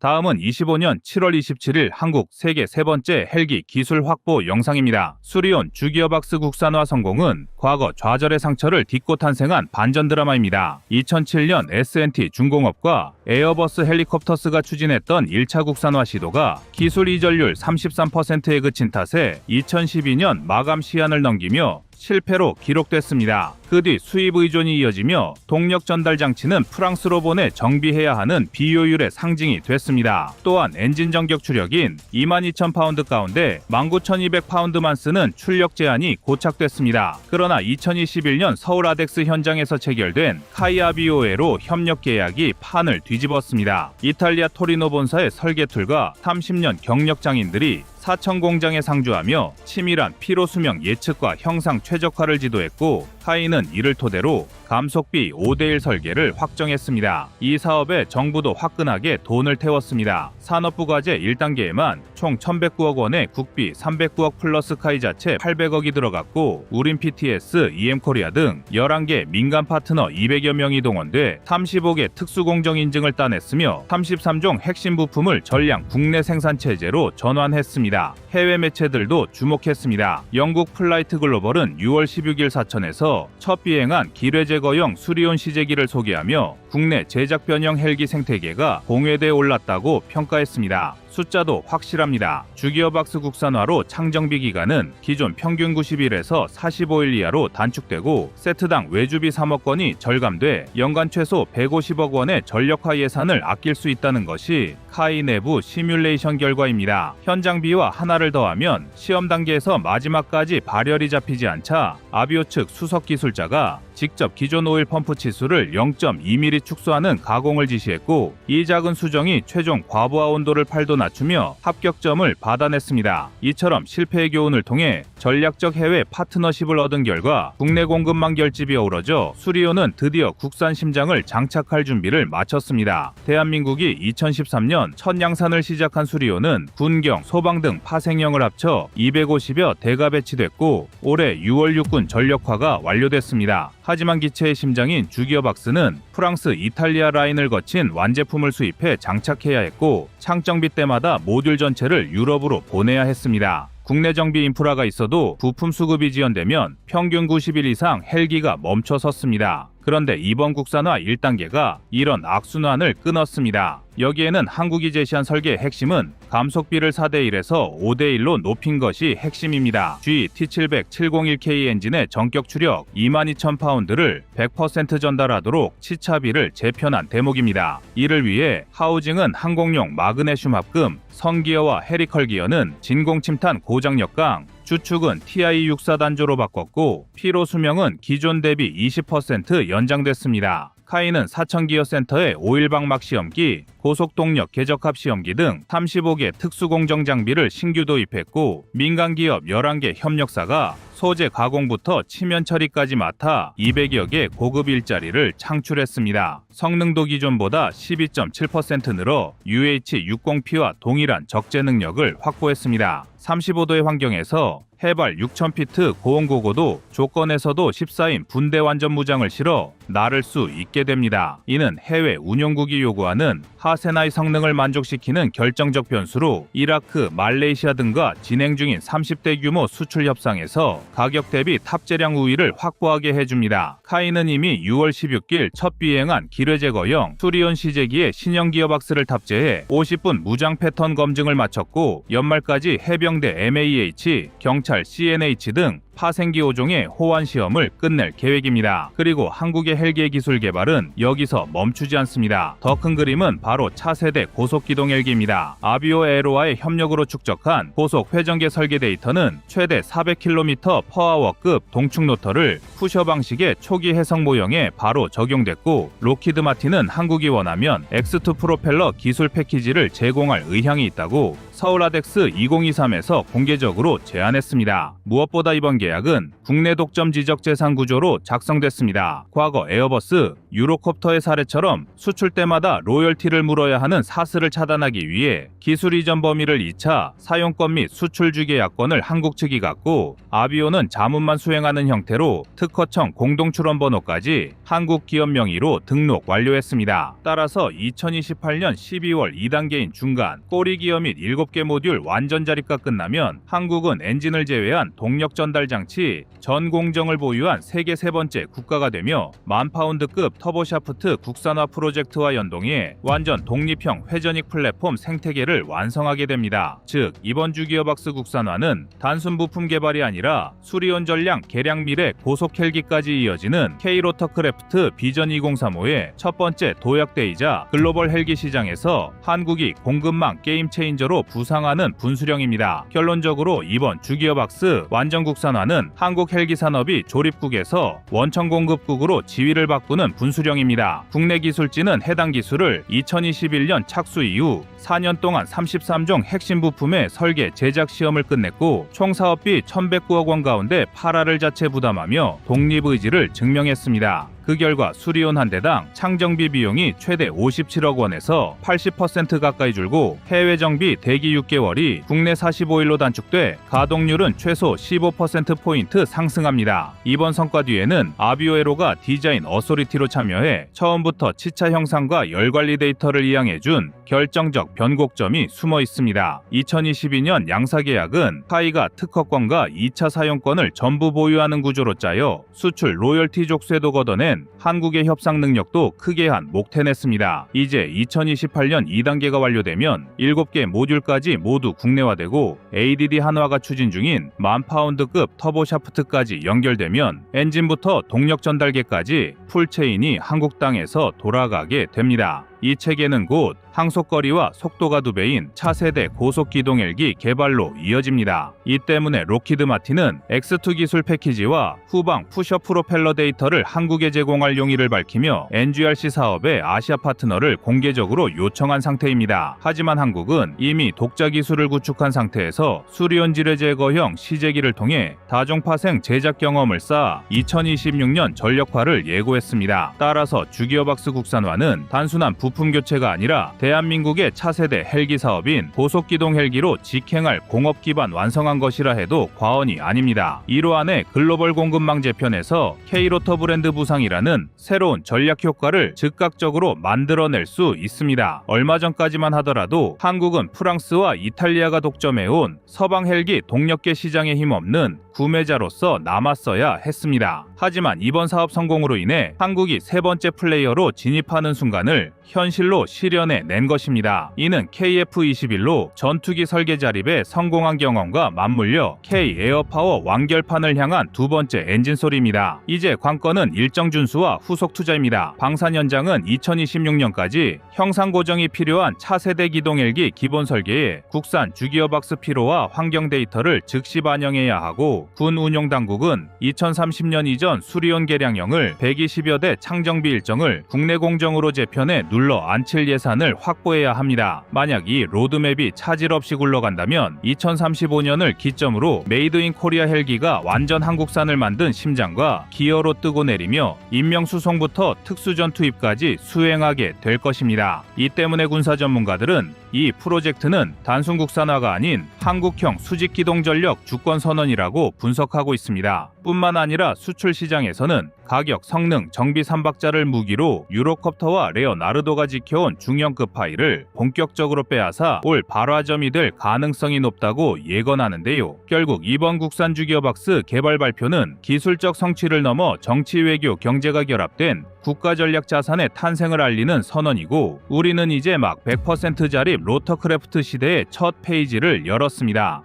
다음은 25년 7월 27일 한국 세계 세 번째 헬기 기술 확보 영상입니다. 수리온 주기어박스 국산화 성공은 과거 좌절의 상처를 딛고 탄생한 반전 드라마입니다. 2007년 S&T 중공업과 에어버스 헬리콥터스가 추진했던 1차 국산화 시도가 기술 이전율 33%에 그친 탓에 2012년 마감 시한을 넘기며 실패로 기록됐습니다. 그 뒤 수입 의존이 이어지며 동력 전달 장치는 프랑스로 보내 정비해야 하는 비효율의 상징이 됐습니다. 또한 엔진 전격 추력인 22,000파운드 가운데 19,200파운드만 쓰는 출력 제한이 고착됐습니다. 그러나 2021년 서울 아덱스 현장에서 체결된 카이아비오에로 협력 계약이 판을 뒤집었습니다. 이탈리아 토리노 본사의 설계 툴과 30년 경력 장인들이 사천 공장에 상주하며 치밀한 피로 수명 예측과 형상 최적화를 지도했고, 카이는 이를 토대로 감속비 5대1 설계를 확정했습니다. 이 사업에 정부도 화끈하게 돈을 태웠습니다. 산업부과제 1단계에만 총 1,109억 원의 국비 309억 플러스 카이 자체 800억이 들어갔고, 우린 PTS, EM코리아 등 11개 민간 파트너 200여 명이 동원돼 35개 특수공정 인증을 따냈으며 33종 핵심 부품을 전량 국내 생산 체제로 전환했습니다. 해외 매체들도 주목했습니다. 영국 플라이트 글로벌은 6월 16일 사천에서 첫 비행한 기뢰 제거용 수리온 시제기를 소개하며 국내 제작 변형 헬기 생태계가 공회대에 올랐다고 평가했습니다. 숫자도 확실합니다. 주기어박스 국산화로 창정비 기간은 기존 평균 90일에서 45일 이하로 단축되고 세트당 외주비 3억 원이 절감돼 연간 최소 150억 원의 전력화 예산을 아낄 수 있다는 것이 카이 내부 시뮬레이션 결과입니다. 현장비와 하나를 더하면 시험 단계에서 마지막까지 발열이 잡히지 않자 아비오 측 수석 기술자가 직접 기존 오일 펌프 치수를 0.2mm 축소하는 가공을 지시했고, 이 작은 수정이 최종 과부하 온도를 8도 낮추며 합격점을 받아냈습니다. 이처럼 실패의 교훈을 통해 전략적 해외 파트너십을 얻은 결과 국내 공급망 결집이 어우러져 수리온은 드디어 국산 심장을 장착할 준비를 마쳤습니다. 대한민국이 2013년 첫 양산을 시작한 수리온은 군경, 소방 등 파생형을 합쳐 250여 대가 배치됐고 올해 6월 육군 전력화가 완료됐습니다. 하지만 기체의 심장인 주기어박스는 프랑스, 이탈리아 라인을 거친 완제품을 수입해 장착해야 했고 창정비 때마다 모듈 전체를 유럽으로 보내야 했습니다. 국내 정비 인프라가 있어도 부품 수급이 지연되면 평균 90일 이상 헬기가 멈춰 섰습니다. 그런데 이번 국산화 1단계가 이런 악순환을 끊었습니다. 여기에는 한국이 제시한 설계의 핵심은 감속비를 4대1에서 5대1로 높인 것이 핵심입니다. T700 701K 엔진의 전격 추력 22,000파운드를 100% 전달하도록 치차비를 재편한 대목입니다. 이를 위해 하우징은 항공용 마그네슘 합금, 선기어와 헤리컬 기어는 진공 침탄 고장력강, 주축은 TI-64 단조로 바꿨고 피로 수명은 기존 대비 20% 연장됐습니다. 카이는 사천기어센터의 오일방막 시험기, 고속동력 궤적합 시험기 등 35개 특수공정 장비를 신규 도입했고 민간기업 11개 협력사가 소재 가공부터 치면 처리까지 맡아 200여 개 고급 일자리를 창출했습니다. 성능도 기존보다 12.7% 늘어 UH-60P와 동일한 적재 능력을 확보했습니다. 35도의 환경에서 해발 6,000피트 고온고고도 조건에서도 14인 분대 완전 무장을 실어 나를 수 있게 됩니다. 이는 해외 운용국이 요구하는 하세나의 성능을 만족시키는 결정적 변수로 이라크, 말레이시아 등과 진행 중인 30대 규모 수출 협상에서 가격 대비 탑재량 우위를 확보하게 해줍니다. 카이는 이미 6월 16일 첫 비행한 기뢰 제거형 수리온 시제기에 신형 기어박스를 탑재해 50분 무장 패턴 검증을 마쳤고 연말까지 해병대 MAH, 경찰 CNH 등 파생기 5종의 호환 시험을 끝낼 계획입니다. 그리고 한국의 헬기의 기술 개발은 여기서 멈추지 않습니다. 더 큰 그림은 바로 차세대 고속기동 헬기입니다. 아비오 에로와의 협력으로 축적한 고속 회전계 설계 데이터는 최대 400km/h급 동축 로터를 푸셔 방식의 초기 해석 모형에 바로 적용됐고, 록히드 마틴은 한국이 원하면 X2 프로펠러 기술 패키지를 제공할 의향이 있다고 서울 아덱스 2023에서 공개적으로 제안했습니다. 무엇보다 이번 계약은 국내 독점 지적 재산 구조로 작성됐습니다. 과거 에어버스, 유로콥터의 사례처럼 수출 때마다 로열티를 물어야 하는 사슬을 차단하기 위해 기술 이전 범위를 2차 사용권 및 수출 주계약권을 한국 측이 갖고 아비오는 자문만 수행하는 형태로 특허청 공동출원 번호까지 한국 기업 명의로 등록 완료했습니다. 따라서 2028년 12월 2단계인 중간 꼬리 기어 및 7개 모듈 완전 자립과 끝나면 한국은 엔진을 제외한 동력 전달 장치 전 공정을 보유한 세계 세 번째 국가가 되며 10,000파운드급 터보샤프트 국산화 프로젝트와 연동해 완전 독립형 회전익 플랫폼 생태계를 완성하게 됩니다. 즉 이번 주 기어박스 국산화는 단순 부품 개발이 아니라 수리온 전량 개량 미래 고속 헬기까지 이어지는 K-로터크래프트 비전 2035의 첫 번째 도약대이자 글로벌 헬기 시장에서 한국이 공급망 게임 체인저로 부상하는 분수령입니다. 결론적으로 이번 주 기어박스 완전 국산화는 한국 헬기 산업이 조립국에서 원천 공급국으로 지위를 바꾸는 분수령입니다. 국내 기술진은 해당 기술을 2021년 착수 이후 4년 동안 33종 핵심 부품의 설계 제작 시험을 끝냈고 총 사업비 1,109억 원 가운데 8화를 자체 부담하며 독립의지를 증명했습니다. 그 결과 수리온 한 대당 창정비 비용이 최대 57억 원에서 80% 가까이 줄고 해외 정비 대기 6개월이 국내 45일로 단축돼 가동률은 최소 15%포인트 상승합니다. 이번 성과 뒤에는 아비오에로가 디자인 어소리티로 참여해 처음부터 치차 형상과 열관리 데이터를 이양해준 결정적 변곡점이 숨어 있습니다. 2022년 양사 계약은 카이가 특허권과 2차 사용권을 전부 보유하는 구조로 짜여 수출 로열티 족쇄도 걷어낸 한국의 협상 능력도 크게 한 목태냈습니다. 이제 2028년 2단계가 완료되면 7개 모듈까지 모두 국내화되고 ADD 한화가 추진 중인 10,000파운드급 터보샤프트까지 연결되면 엔진부터 동력 전달계까지 풀체인이 한국 땅에서 돌아가게 됩니다. 이 체계는 곧 항속거리와 속도가 2배인 차세대 고속기동 헬기 개발로 이어집니다. 이 때문에 록히드 마틴은 X2 기술 패키지와 후방 푸셔 프로펠러 데이터를 한국에 제공할 용의를 밝히며 NGRC 사업의 아시아 파트너를 공개적으로 요청한 상태입니다. 하지만 한국은 이미 독자 기술을 구축한 상태에서 수리온 지뢰 제거형 시제기를 통해 다중파생 제작 경험을 쌓아 2026년 전력화를 예고했습니다. 따라서 주기어박스 국산화는 단순한 부품 교체가 아니라 대한민국의 차세대 헬기 사업인 고속기동 헬기로 직행할 공업 기반 완성한 것이라 해도 과언이 아닙니다. 이러한의 글로벌 공급망 재편에서 K-로터 브랜드 부상이라는 새로운 전략 효과를 즉각적으로 만들어낼 수 있습니다. 얼마 전까지만 하더라도 한국은 프랑스와 이탈리아가 독점해온 서방 헬기 동력계 시장에 힘없는 구매자로서 남았어야 했습니다. 하지만 이번 사업 성공으로 인해 한국이 세 번째 플레이어로 진입하는 순간을 현실로 실현해낸 것입니다. 이는 KF-21로 전투기 설계 자립에 성공한 경험과 맞물려 K-에어파워 완결판을 향한 두 번째 엔진 소리입니다. 이제 관건은 일정 준수와 후속 투자입니다. 방산 현장은 2026년까지 형상 고정이 필요한 차세대 기동 헬기 기본 설계에 국산 주기어박스 피로와 환경 데이터를 즉시 반영해야 하고 군 운용 당국은 2030년 이전 수리온 개량형을 120여 대 창정비 일정을 국내 공정으로 재편해 눌러 앉힐 예산을 확보해야 합니다. 만약 이 로드맵이 차질 없이 굴러간다면 2035년을 기점으로 메이드 인 코리아 헬기가 완전 한국산을 만든 심장과 기어로 뜨고 내리며 인명수송부터 특수전 투입까지 수행하게 될 것입니다. 이 때문에 군사 전문가들은 이 프로젝트는 단순 국산화가 아닌 한국형 수직기동전력 주권선언이라고 분석하고 있습니다. 뿐만 아니라 수출 시장에서는 가격, 성능, 정비 3박자를 무기로 유로콥터와 레오나르도가 지켜온 중형급 파이를 본격적으로 빼앗아 올 발화점이 될 가능성이 높다고 예건하는데요. 결국 이번 국산주 기어박스 개발 발표는 기술적 성취를 넘어 정치, 외교, 경제가 결합된 국가전략 자산의 탄생을 알리는 선언이고, 우리는 이제 막 100% 자립 로터크래프트 시대의 첫 페이지를 열었습니다.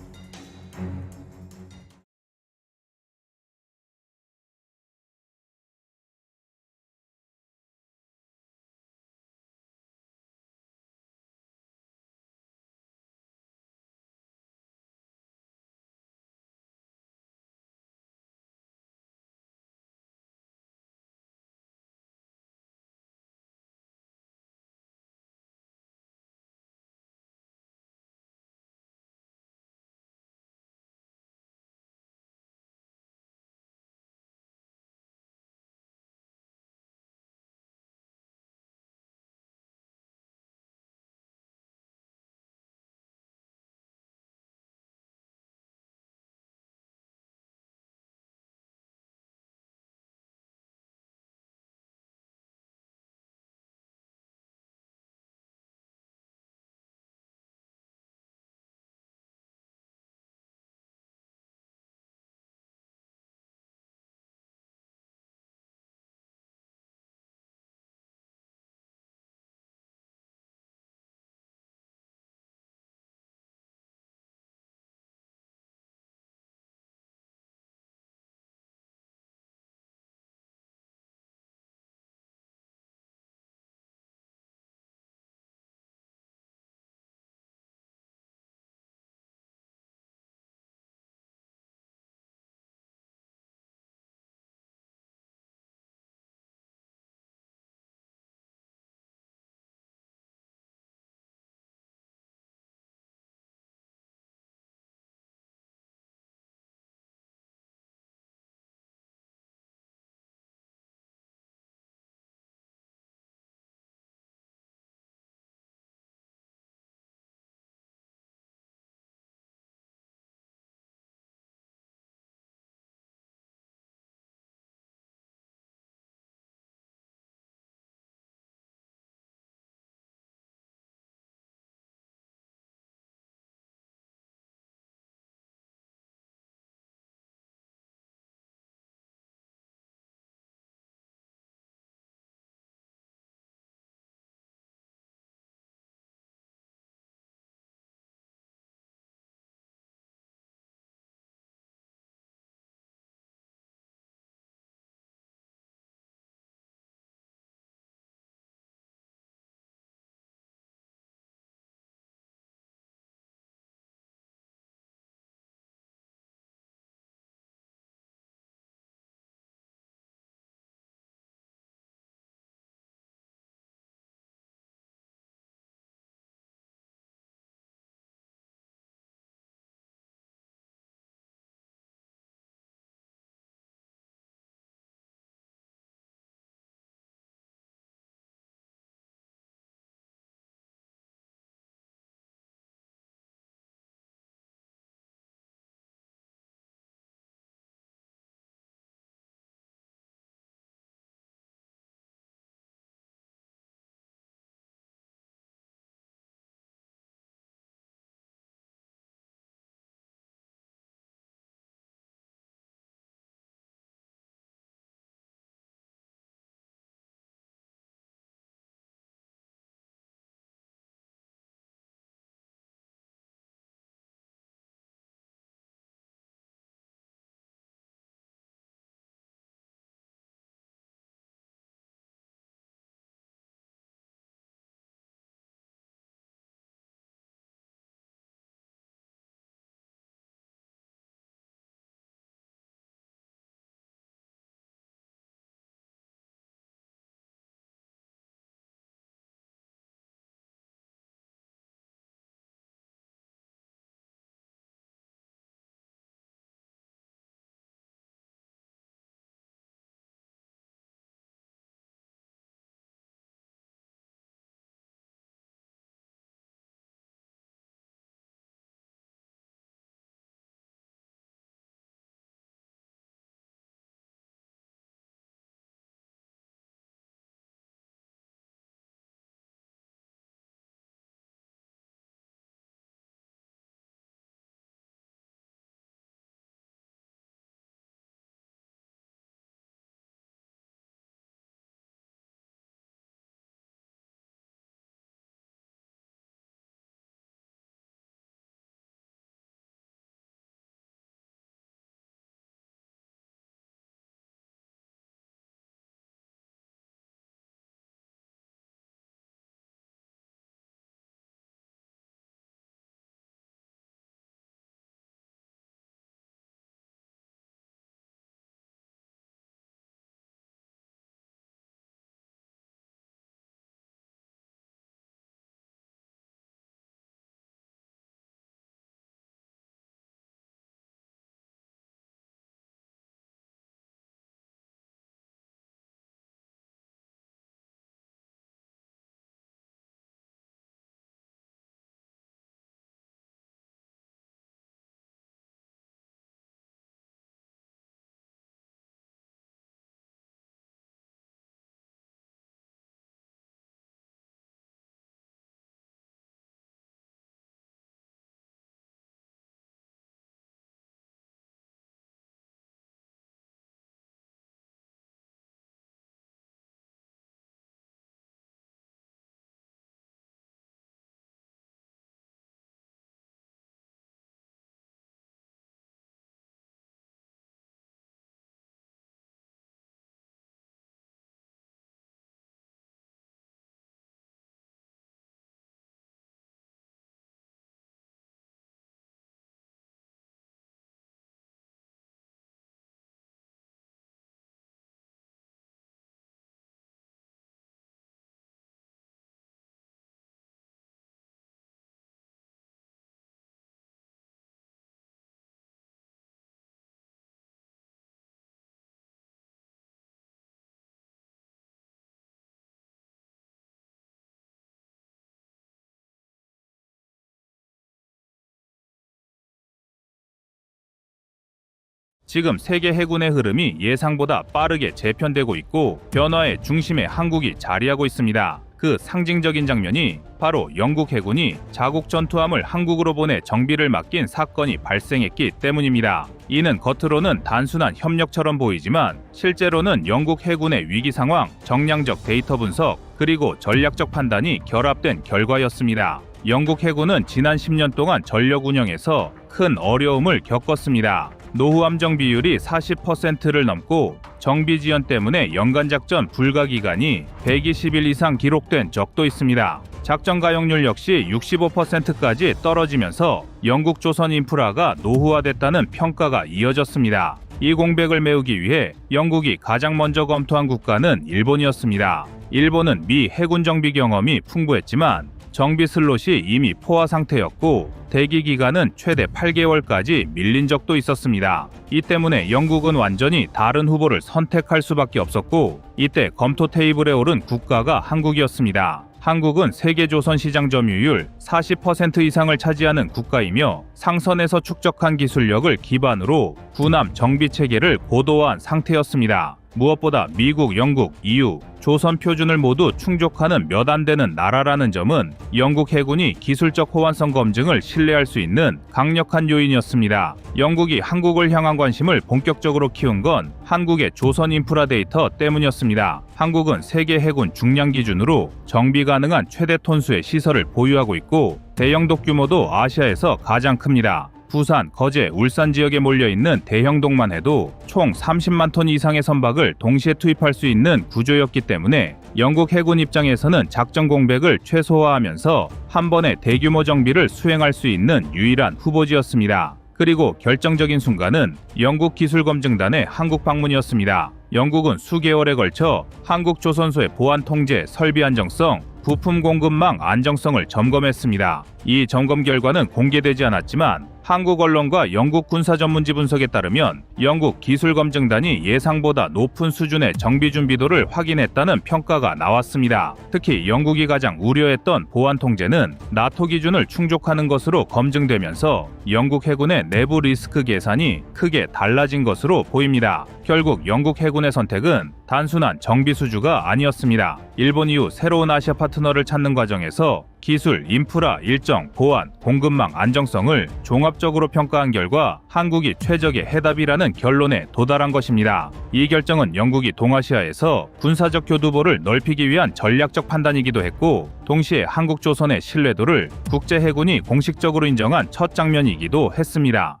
지금 세계 해군의 흐름이 예상보다 빠르게 재편되고 있고 변화의 중심에 한국이 자리하고 있습니다. 그 상징적인 장면이 바로 영국 해군이 자국 전투함을 한국으로 보내 정비를 맡긴 사건이 발생했기 때문입니다. 이는 겉으로는 단순한 협력처럼 보이지만 실제로는 영국 해군의 위기 상황, 정량적 데이터 분석, 그리고 전략적 판단이 결합된 결과였습니다. 영국 해군은 지난 10년 동안 전력 운영에서 큰 어려움을 겪었습니다. 노후 함정 비율이 40%를 넘고 정비 지연 때문에 연간 작전 불가 기간이 120일 이상 기록된 적도 있습니다. 작전 가용률 역시 65%까지 떨어지면서 영국 조선 인프라가 노후화됐다는 평가가 이어졌습니다. 이 공백을 메우기 위해 영국이 가장 먼저 검토한 국가는 일본이었습니다. 일본은 미 해군 정비 경험이 풍부했지만 정비 슬롯이 이미 포화 상태였고 대기 기간은 최대 8개월까지 밀린 적도 있었습니다. 이 때문에 영국은 완전히 다른 후보를 선택할 수밖에 없었고 이때 검토 테이블에 오른 국가가 한국이었습니다. 한국은 세계 조선 시장 점유율 40% 이상을 차지하는 국가이며 상선에서 축적한 기술력을 기반으로 군함 정비 체계를 고도화한 상태였습니다. 무엇보다 미국, 영국, EU, 조선 표준을 모두 충족하는 몇 안 되는 나라라는 점은 영국 해군이 기술적 호환성 검증을 신뢰할 수 있는 강력한 요인이었습니다. 영국이 한국을 향한 관심을 본격적으로 키운 건 한국의 조선 인프라 데이터 때문이었습니다. 한국은 세계 해군 중량 기준으로 정비 가능한 최대 톤수의 시설을 보유하고 있고 대형독 규모도 아시아에서 가장 큽니다. 부산, 거제, 울산 지역에 몰려있는 대형독만 해도 총 30만 톤 이상의 선박을 동시에 투입할 수 있는 구조였기 때문에 영국 해군 입장에서는 작전 공백을 최소화하면서 한 번에 대규모 정비를 수행할 수 있는 유일한 후보지였습니다. 그리고 결정적인 순간은 영국 기술검증단의 한국 방문이었습니다. 영국은 수개월에 걸쳐 한국 조선소의 보안 통제, 설비 안정성, 부품 공급망 안정성을 점검했습니다. 이 점검 결과는 공개되지 않았지만 한국 언론과 영국 군사 전문지 분석에 따르면 영국 기술검증단이 예상보다 높은 수준의 정비 준비도를 확인했다는 평가가 나왔습니다. 특히 영국이 가장 우려했던 보안 통제는 나토 기준을 충족하는 것으로 검증되면서 영국 해군의 내부 리스크 계산이 크게 달라진 것으로 보입니다. 결국 영국 해군의 선택은 단순한 정비 수주가 아니었습니다. 일본 이후 새로운 아시아 파트너를 찾는 과정에서 기술, 인프라, 일정, 보안, 공급망 안정성을 종합적으로 평가한 결과 한국이 최적의 해답이라는 결론에 도달한 것입니다. 이 결정은 영국이 동아시아에서 군사적 교두보를 넓히기 위한 전략적 판단이기도 했고 동시에 한국 조선의 신뢰도를 국제 해군이 공식적으로 인정한 첫 장면이기도 했습니다.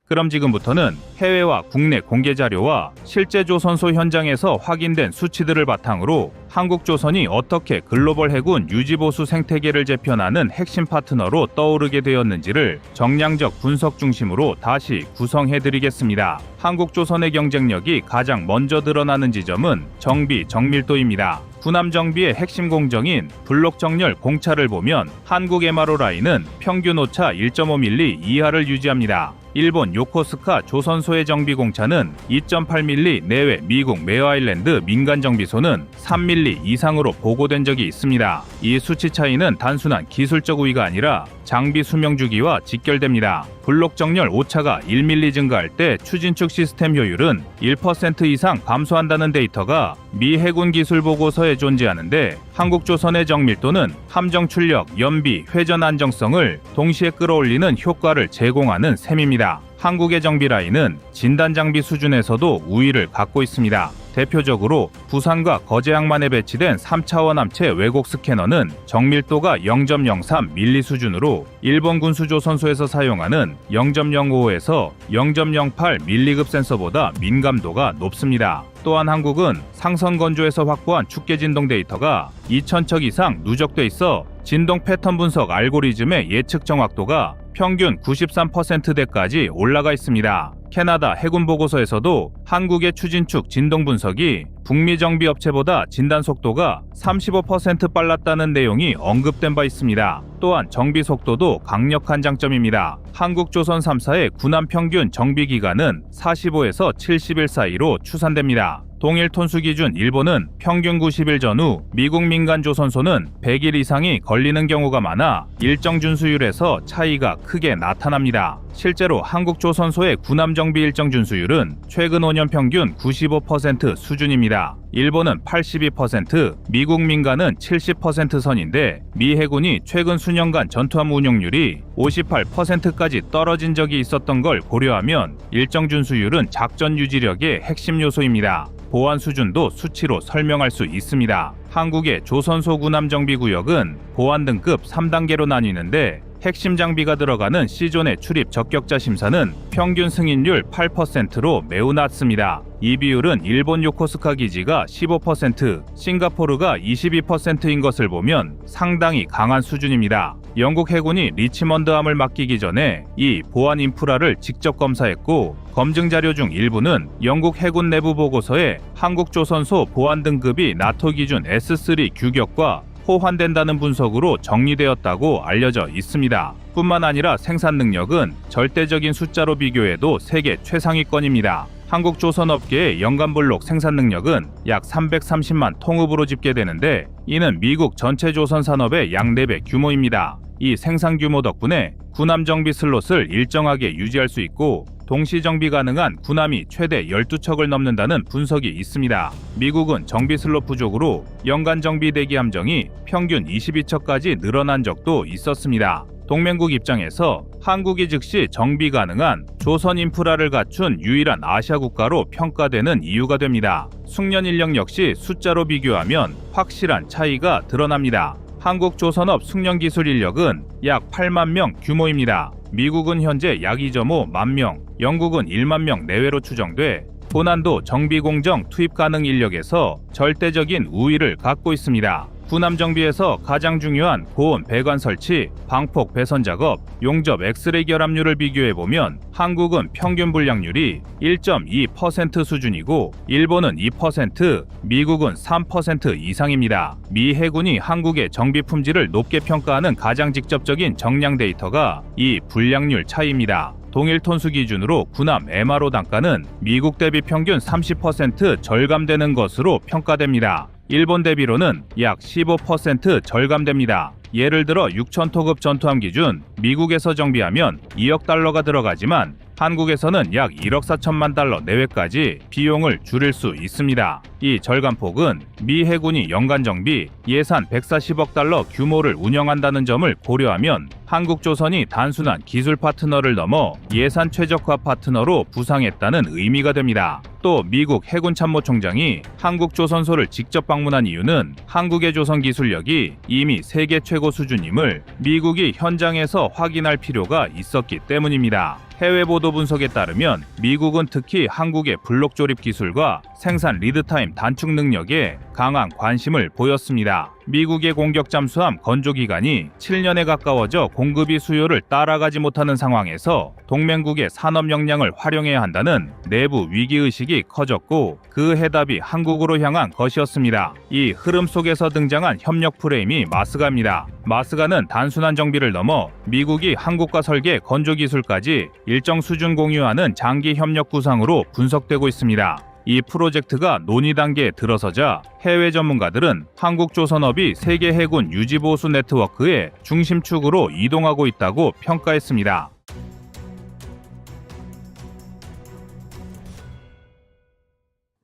그럼 지금부터는 해외와 국내 공개 자료와 실제 조선소 현장에서 확인된 수치들을 바탕으로 한국조선이 어떻게 글로벌 해군 유지보수 생태계를 재편하는 핵심 파트너로 떠오르게 되었는지를 정량적 분석 중심으로 다시 구성해드리겠습니다. 한국조선의 경쟁력이 가장 먼저 드러나는 지점은 정비, 정밀도입니다. 군함 정비의 핵심 공정인 블록 정렬 공차를 보면 한국 MRO 라인은 평균 오차 1.5mm 이하를 유지합니다. 일본 요코스카 조선소의 정비 공차는 2.8mm 내외 미국 메어아일랜드 민간 정비소는 3mm 이상으로 보고된 적이 있습니다. 이 수치 차이는 단순한 기술적 우위가 아니라 장비 수명 주기와 직결됩니다. 블록 정렬 오차가 1mm 증가할 때 추진축 시스템 효율은 1% 이상 감소한다는 데이터가 미 해군 기술 보고서에 존재하는데 한국조선의 정밀도는 함정 출력, 연비, 회전 안정성을 동시에 끌어올리는 효과를 제공하는 셈입니다. 한국의 정비 라인은 진단 장비 수준에서도 우위를 갖고 있습니다. 대표적으로 부산과 거제 항만에 배치된 3차원 함체 왜곡 스캐너는 정밀도가 0.03mm 수준으로 일본 군수조선소에서 사용하는 0.05에서 0.08mm급 센서보다 민감도가 높습니다. 또한 한국은 상선 건조에서 확보한 축계 진동 데이터가 2000척 이상 누적돼 있어 진동 패턴 분석 알고리즘의 예측 정확도가 평균 93%대까지 올라가 있습니다. 캐나다 해군 보고서에서도 한국의 추진축 진동 분석이 북미 정비 업체보다 진단 속도가 35% 빨랐다는 내용이 언급된 바 있습니다. 또한 정비 속도도 강력한 장점입니다. 한국조선 3사의 군함 평균 정비 기간은 45에서 70일 사이로 추산됩니다. 동일 톤수 기준 일본은 평균 90일 전후, 미국 민간 조선소는 100일 이상이 걸리는 경우가 많아 일정 준수율에서 차이가 크게 나타납니다. 실제로 한국 조선소의 군함 정비 일정 준수율은 최근 5년 평균 95% 수준입니다. 일본은 82%, 미국 민간은 70% 선인데 미 해군이 최근 수년간 전투함 운용률이 58%까지 떨어진 적이 있었던 걸 고려하면 일정 준수율은 작전 유지력의 핵심 요소입니다. 보안 수준도 수치로 설명할 수 있습니다. 한국의 조선소 군함 정비 구역은 보안 등급 3단계로 나뉘는데 핵심 장비가 들어가는 C존의 출입 적격자 심사는 평균 승인율 8%로 매우 낮습니다. 이 비율은 일본 요코스카 기지가 15%, 싱가포르가 22%인 것을 보면 상당히 강한 수준입니다. 영국 해군이 리치먼드함을 맡기기 전에 이 보안 인프라를 직접 검사했고 검증 자료 중 일부는 영국 해군 내부 보고서에 한국 조선소 보안 등급이 나토 기준 S3 규격과 호환된다는 분석으로 정리되었다고 알려져 있습니다. 뿐만 아니라 생산 능력은 절대적인 숫자로 비교해도 세계 최상위권입니다. 한국 조선업계의 연간 블록 생산 능력은 약 330만 통읍으로 집계되는데 이는 미국 전체 조선 산업의 약 4배 규모입니다. 이 생산 규모 덕분에 군함 정비 슬롯을 일정하게 유지할 수 있고 동시 정비 가능한 군함이 최대 12척을 넘는다는 분석이 있습니다. 미국은 정비 슬롯 부족으로 연간 정비 대기 함정이 평균 22척까지 늘어난 적도 있었습니다. 동맹국 입장에서 한국이 즉시 정비 가능한 조선 인프라를 갖춘 유일한 아시아 국가로 평가되는 이유가 됩니다. 숙련 인력 역시 숫자로 비교하면 확실한 차이가 드러납니다. 한국 조선업 숙련 기술 인력은 약 8만 명 규모입니다. 미국은 현재 약 2.5만 명, 영국은 1만 명 내외로 추정돼 고난도 정비 공정 투입 가능 인력에서 절대적인 우위를 갖고 있습니다. 군함 정비에서 가장 중요한 고온 배관 설치, 방폭 배선 작업, 용접 엑스레이 결합률을 비교해보면 한국은 평균 불량률이 1.2% 수준이고 일본은 2%, 미국은 3% 이상입니다. 미 해군이 한국의 정비 품질을 높게 평가하는 가장 직접적인 정량 데이터가 이 불량률 차이입니다. 동일 톤수 기준으로 군함 MRO 단가는 미국 대비 평균 30% 절감되는 것으로 평가됩니다. 일본 대비로는 약 15% 절감됩니다. 예를 들어 6,000토급 전투함 기준 미국에서 정비하면 2억 달러가 들어가지만 한국에서는 약 1억 4천만 달러 내외까지 비용을 줄일 수 있습니다. 이 절감폭은 미 해군이 연간 정비 예산 140억 달러 규모를 운영한다는 점을 고려하면 한국조선이 단순한 기술 파트너를 넘어 예산 최적화 파트너로 부상했다는 의미가 됩니다. 또 미국 해군참모총장이 한국조선소를 직접 방문한 이유는 한국의 조선 기술력이 이미 세계 최고 수준임을 미국이 현장에서 확인할 필요가 있었기 때문입니다. 해외 보도 분석에 따르면 미국은 특히 한국의 블록 조립 기술과 생산 리드타임 단축 능력에 강한 관심을 보였습니다. 미국의 공격 잠수함 건조 기간이 7년에 가까워져 공급이 수요를 따라가지 못하는 상황에서 동맹국의 산업 역량을 활용해야 한다는 내부 위기의식이 커졌고 그 해답이 한국으로 향한 것이었습니다. 이 흐름 속에서 등장한 협력 프레임이 마스가입니다. 마스가는 단순한 정비를 넘어 미국이 한국과 설계 건조 기술까지 일정 수준 공유하는 장기 협력 구상으로 분석되고 있습니다. 이 프로젝트가 논의 단계에 들어서자 해외 전문가들은 한국 조선업이 세계 해군 유지 보수 네트워크의 중심축으로 이동하고 있다고 평가했습니다.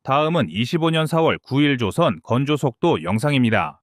다음은 25년 4월 9일 조선 건조 속도 영상입니다.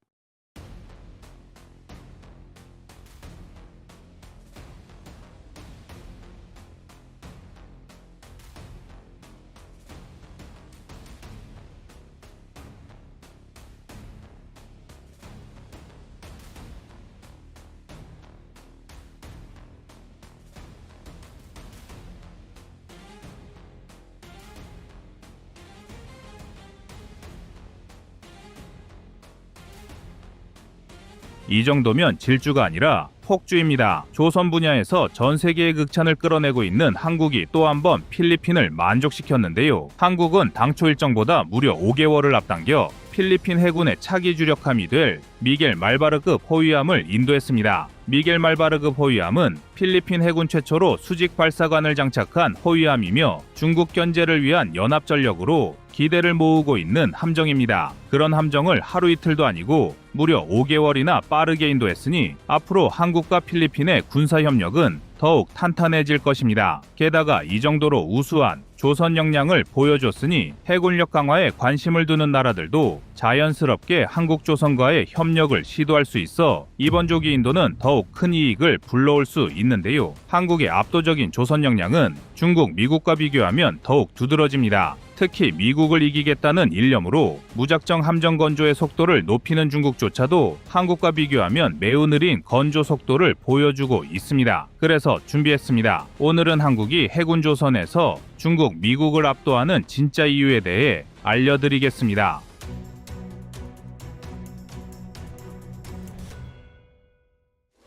이 정도면 질주가 아니라 폭주입니다. 조선 분야에서 전 세계의 극찬을 끌어내고 있는 한국이 또 한 번 필리핀을 만족시켰는데요. 한국은 당초 일정보다 무려 5개월을 앞당겨 필리핀 해군의 차기 주력함이 될 미겔 말바르급 호위함을 인도했습니다. 미겔 말바르급 호위함은 필리핀 해군 최초로 수직 발사관을 장착한 호위함이며 중국 견제를 위한 연합 전력으로 기대를 모으고 있는 함정입니다. 그런 함정을 하루 이틀도 아니고 무려 5개월이나 빠르게 인도했으니 앞으로 한국과 필리핀의 군사 협력은 더욱 탄탄해질 것입니다. 게다가 이 정도로 우수한 조선 역량을 보여줬으니 해군력 강화에 관심을 두는 나라들도 자연스럽게 한국 조선과의 협력을 시도할 수 있어 이번 조기 인도는 더욱 큰 이익을 불러올 수 있는데요. 한국의 압도적인 조선 역량은 중국, 미국과 비교하면 더욱 두드러집니다. 특히 미국을 이기겠다는 일념으로 무작정 함정 건조의 속도를 높이는 중국조차도 한국과 비교하면 매우 느린 건조 속도를 보여주고 있습니다. 그래서 준비했습니다. 오늘은 한국이 해군 조선에서 중국, 미국을 압도하는 진짜 이유에 대해 알려드리겠습니다.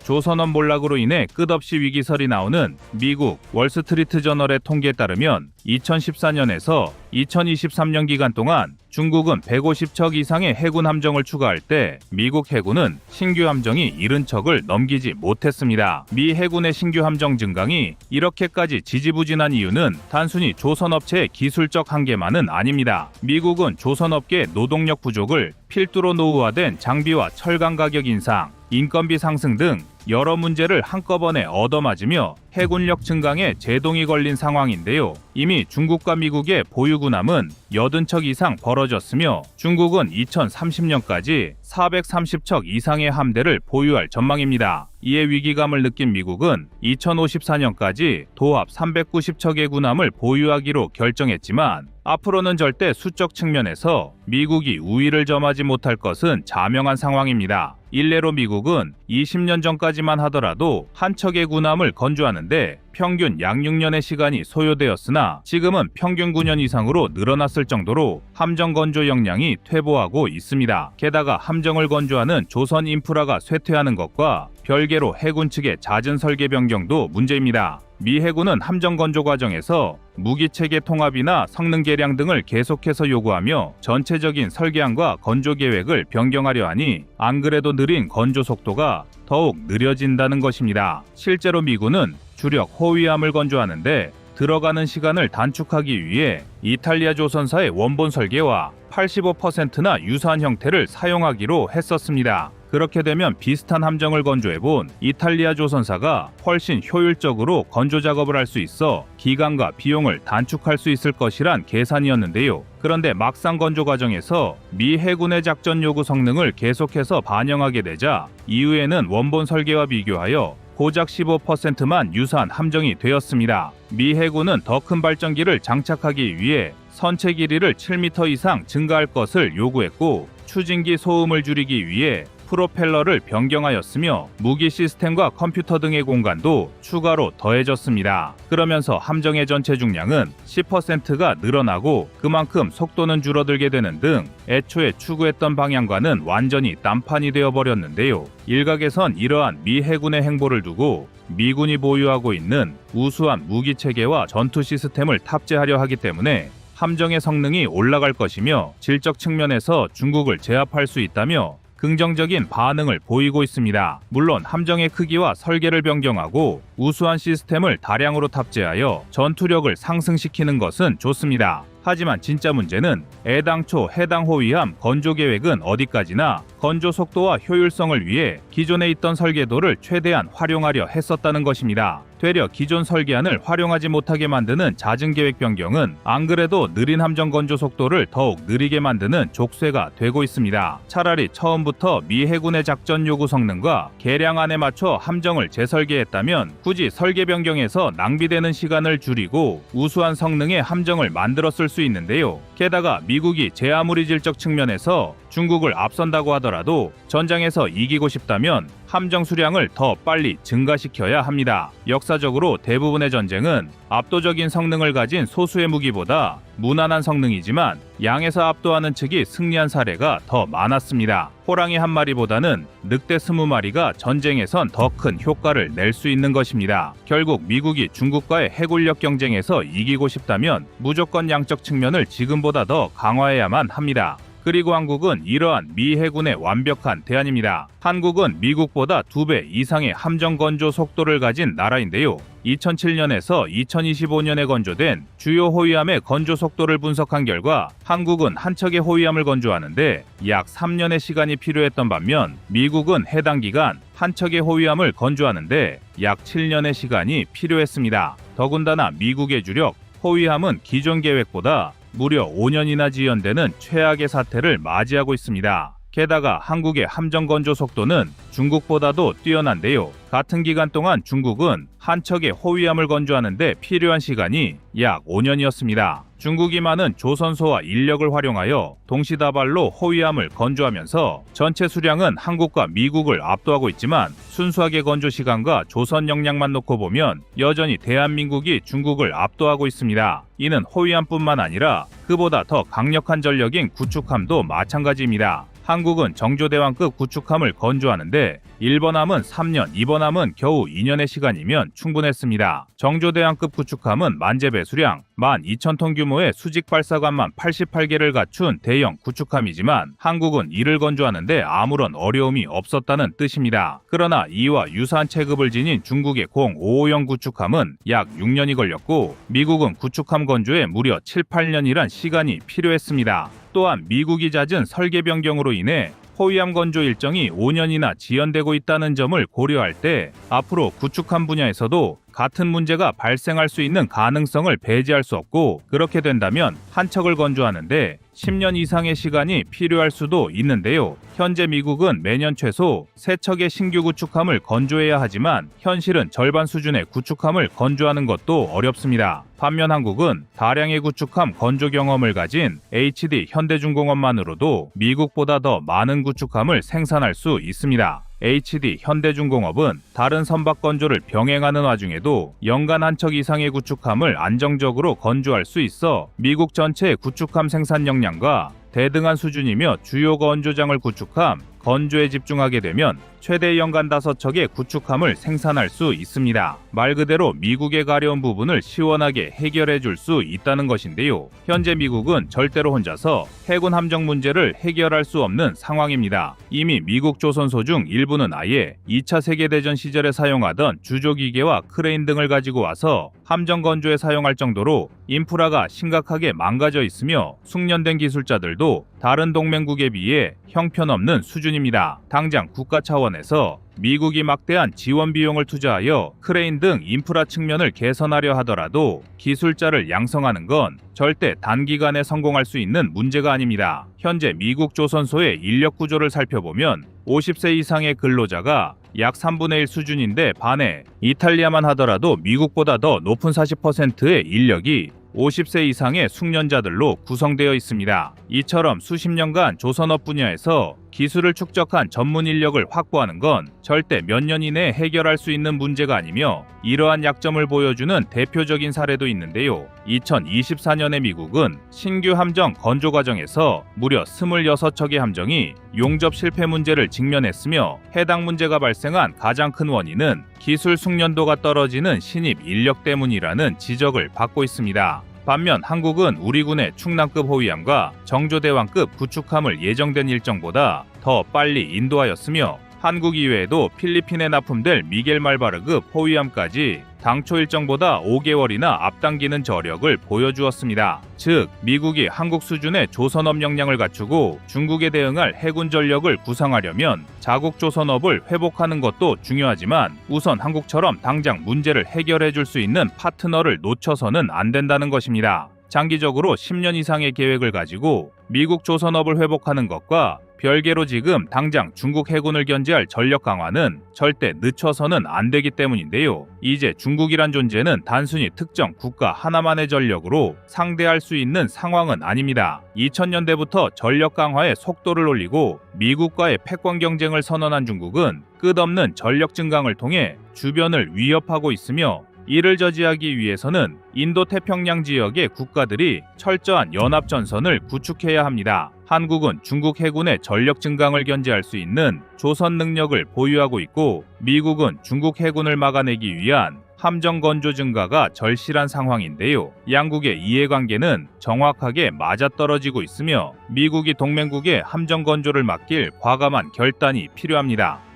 조선업 몰락으로 인해 끝없이 위기설이 나오는 미국 월스트리트 저널의 통계에 따르면 2014년에서 2023년 기간 동안 중국은 150척 이상의 해군 함정을 추가할 때 미국 해군은 신규 함정이 70척을 넘기지 못했습니다. 미 해군의 신규 함정 증강이 이렇게까지 지지부진한 이유는 단순히 조선업체의 기술적 한계만은 아닙니다. 미국은 조선업계의 노동력 부족을 필두로 노후화된 장비와 철강 가격 인상, 인건비 상승 등 여러 문제를 한꺼번에 얻어맞으며 해군력 증강에 제동이 걸린 상황인데요. 이미 중국과 미국의 보유군함은 80척 이상 벌어졌으며 중국은 2030년까지 430척 이상의 함대를 보유할 전망입니다. 이에 위기감을 느낀 미국은 2054년까지 도합 390척의 군함을 보유하기로 결정했지만 앞으로는 절대 수적 측면에서 미국이 우위를 점하지 못할 것은 자명한 상황입니다. 일례로 미국은 20년 전까지만 하더라도 한 척의 군함을 건조하는데 평균 약 6년의 시간이 소요되었으나 지금은 평균 9년 이상으로 늘어났을 정도로 함정 건조 역량이 퇴보하고 있습니다. 게다가 함정을 건조하는 조선 인프라가 쇠퇴하는 것과 별개로 해군 측의 잦은 설계 변경도 문제입니다. 미 해군은 함정 건조 과정에서 무기체계 통합이나 성능 개량 등을 계속해서 요구하며 전체적인 설계안과 건조 계획을 변경하려 하니 안 그래도 느린 건조 속도가 더욱 느려진다는 것입니다. 실제로 미군은 주력 호위함을 건조하는데 들어가는 시간을 단축하기 위해 이탈리아 조선사의 원본 설계와 85%나 유사한 형태를 사용하기로 했었습니다. 그렇게 되면 비슷한 함정을 건조해본 이탈리아 조선사가 훨씬 효율적으로 건조 작업을 할 수 있어 기간과 비용을 단축할 수 있을 것이란 계산이었는데요. 그런데 막상 건조 과정에서 미 해군의 작전 요구 성능을 계속해서 반영하게 되자 이후에는 원본 설계와 비교하여 고작 15%만 유사한 함정이 되었습니다. 미 해군은 더 큰 발전기를 장착하기 위해 선체 길이를 7m 이상 증가할 것을 요구했고 추진기 소음을 줄이기 위해 프로펠러를 변경하였으며 무기 시스템과 컴퓨터 등의 공간도 추가로 더해졌습니다. 그러면서 함정의 전체 중량은 10%가 늘어나고 그만큼 속도는 줄어들게 되는 등 애초에 추구했던 방향과는 완전히 딴판이 되어버렸는데요. 일각에선 이러한 미 해군의 행보를 두고 미군이 보유하고 있는 우수한 무기 체계와 전투 시스템을 탑재하려 하기 때문에 함정의 성능이 올라갈 것이며 질적 측면에서 중국을 제압할 수 있다며 긍정적인 반응을 보이고 있습니다. 물론 함정의 크기와 설계를 변경하고 우수한 시스템을 다량으로 탑재하여 전투력을 상승시키는 것은 좋습니다. 하지만 진짜 문제는 애당초 해당 호위함 건조 계획은 어디까지나 건조 속도와 효율성을 위해 기존에 있던 설계도를 최대한 활용하려 했었다는 것입니다. 되려 기존 설계안을 활용하지 못하게 만드는 잦은 계획 변경은 안 그래도 느린 함정 건조 속도를 더욱 느리게 만드는 족쇄가 되고 있습니다. 차라리 처음부터 미 해군의 작전 요구 성능과 계량안에 맞춰 함정을 재설계했다면 굳이 설계 변경에서 낭비되는 시간을 줄이고 우수한 성능의 함정을 만들었을 수 있는데요. 게다가 미국이 제 아무리 질적 측면에서 중국을 앞선다고 하더라도 전장에서 이기고 싶다면 함정 수량을 더 빨리 증가시켜야 합니다. 역사적으로 대부분의 전쟁은 압도적인 성능을 가진 소수의 무기보다 무난한 성능이지만 양에서 압도하는 측이 승리한 사례가 더 많았습니다. 호랑이 한 마리보다는 늑대 20마리가 전쟁에선 더 큰 효과를 낼 수 있는 것입니다. 결국 미국이 중국과의 해군력 경쟁에서 이기고 싶다면 무조건 양적 측면을 지금보다 더 강화해야만 합니다. 그리고 한국은 이러한 미 해군의 완벽한 대안입니다. 한국은 미국보다 2배 이상의 함정 건조 속도를 가진 나라인데요. 2007년에서 2025년에 건조된 주요 호위함의 건조 속도를 분석한 결과 한국은 한 척의 호위함을 건조하는데 약 3년의 시간이 필요했던 반면 미국은 해당 기간 한 척의 호위함을 건조하는데 약 7년의 시간이 필요했습니다. 더군다나 미국의 주력 호위함은 기존 계획보다 무려 5년이나 지연되는 최악의 사태를 맞이하고 있습니다. 게다가 한국의 함정 건조 속도는 중국보다도 뛰어난데요. 같은 기간 동안 중국은 한 척의 호위함을 건조하는 데 필요한 시간이 약 5년이었습니다. 중국이 많은 조선소와 인력을 활용하여 동시다발로 호위함을 건조하면서 전체 수량은 한국과 미국을 압도하고 있지만 순수하게 건조 시간과 조선 역량만 놓고 보면 여전히 대한민국이 중국을 압도하고 있습니다. 이는 호위함뿐만 아니라 그보다 더 강력한 전력인 구축함도 마찬가지입니다. 한국은 정조대왕급 구축함을 건조하는데 1번함은 3년, 2번함은 겨우 2년의 시간이면 충분했습니다. 정조대왕급 구축함은 만재 배수량 12,000톤 규모의 수직 발사관만 88개를 갖춘 대형 구축함이지만 한국은 이를 건조하는데 아무런 어려움이 없었다는 뜻입니다. 그러나 이와 유사한 체급을 지닌 중국의 0550 구축함은 약 6년이 걸렸고 미국은 구축함 건조에 무려 7, 8년이란 시간이 필요했습니다. 또한 미국이 잦은 설계 변경으로 인해 호위함 건조 일정이 5년이나 지연되고 있다는 점을 고려할 때 앞으로 구축함 분야에서도 같은 문제가 발생할 수 있는 가능성을 배제할 수 없고 그렇게 된다면 한 척을 건조하는데 10년 이상의 시간이 필요할 수도 있는데요. 현재 미국은 매년 최소 3척의 신규 구축함을 건조해야 하지만 현실은 절반 수준의 구축함을 건조하는 것도 어렵습니다. 반면 한국은 다량의 구축함 건조 경험을 가진 HD 현대중공업만으로도 미국보다 더 많은 구축함을 생산할 수 있습니다. HD 현대중공업은 다른 선박 건조를 병행하는 와중에도 연간 한 척 이상의 구축함을 안정적으로 건조할 수 있어 미국 전체의 구축함 생산 역량과 대등한 수준이며 주요 건조장을 구축함, 건조에 집중하게 되면 최대 연간 5척의 구축함을 생산할 수 있습니다. 말 그대로 미국의 가려운 부분을 시원하게 해결해 줄 수 있다는 것인데요. 현재 미국은 절대로 혼자서 해군 함정 문제를 해결할 수 없는 상황입니다. 이미 미국 조선소 중 일부는 아예 2차 세계대전 시절에 사용하던 주조기계와 크레인 등을 가지고 와서 함정 건조에 사용할 정도로 인프라가 심각하게 망가져 있으며 숙련된 기술자들도 다른 동맹국에 비해 형편없는 수준입니다. 당장 국가 차원에서 미국이 막대한 지원 비용을 투자하여 크레인 등 인프라 측면을 개선하려 하더라도 기술자를 양성하는 건 절대 단기간에 성공할 수 있는 문제가 아닙니다. 현재 미국 조선소의 인력 구조를 살펴보면 50세 이상의 근로자가 약 3분의 1 수준인데 반해 이탈리아만 하더라도 미국보다 더 높은 40%의 인력이 50세 이상의 숙련자들로 구성되어 있습니다. 이처럼 수십 년간 조선업 분야에서 기술을 축적한 전문 인력을 확보하는 건 절대 몇 년 이내에 해결할 수 있는 문제가 아니며 이러한 약점을 보여주는 대표적인 사례도 있는데요. 2024년에 미국은 신규 함정 건조 과정에서 무려 26척의 함정이 용접 실패 문제를 직면했으며 해당 문제가 발생한 가장 큰 원인은 기술 숙련도가 떨어지는 신입 인력 때문이라는 지적을 받고 있습니다. 반면 한국은 우리 군의 충남급 호위함과 정조대왕급 구축함을 예정된 일정보다 더 빨리 인도하였으며 한국 이외에도 필리핀에 납품될 미겔 말바르급 호위함까지 당초 일정보다 5개월이나 앞당기는 저력을 보여주었습니다. 즉, 미국이 한국 수준의 조선업 역량을 갖추고 중국에 대응할 해군 전력을 구성하려면 자국 조선업을 회복하는 것도 중요하지만 우선 한국처럼 당장 문제를 해결해 줄 수 있는 파트너를 놓쳐서는 안 된다는 것입니다. 장기적으로 10년 이상의 계획을 가지고 미국 조선업을 회복하는 것과 별개로 지금 당장 중국 해군을 견제할 전력 강화는 절대 늦춰서는 안 되기 때문인데요. 이제 중국이란 존재는 단순히 특정 국가 하나만의 전력으로 상대할 수 있는 상황은 아닙니다. 2000년대부터 전력 강화의 속도를 올리고 미국과의 패권 경쟁을 선언한 중국은 끝없는 전력 증강을 통해 주변을 위협하고 있으며 이를 저지하기 위해서는 인도태평양 지역의 국가들이 철저한 연합전선을 구축해야 합니다. 한국은 중국 해군의 전력 증강을 견제할 수 있는 조선 능력을 보유하고 있고, 미국은 중국 해군을 막아내기 위한 함정 건조 증가가 절실한 상황인데요. 양국의 이해관계는 정확하게 맞아떨어지고 있으며 미국이 동맹국의 함정 건조를 막길 과감한 결단이 필요합니다.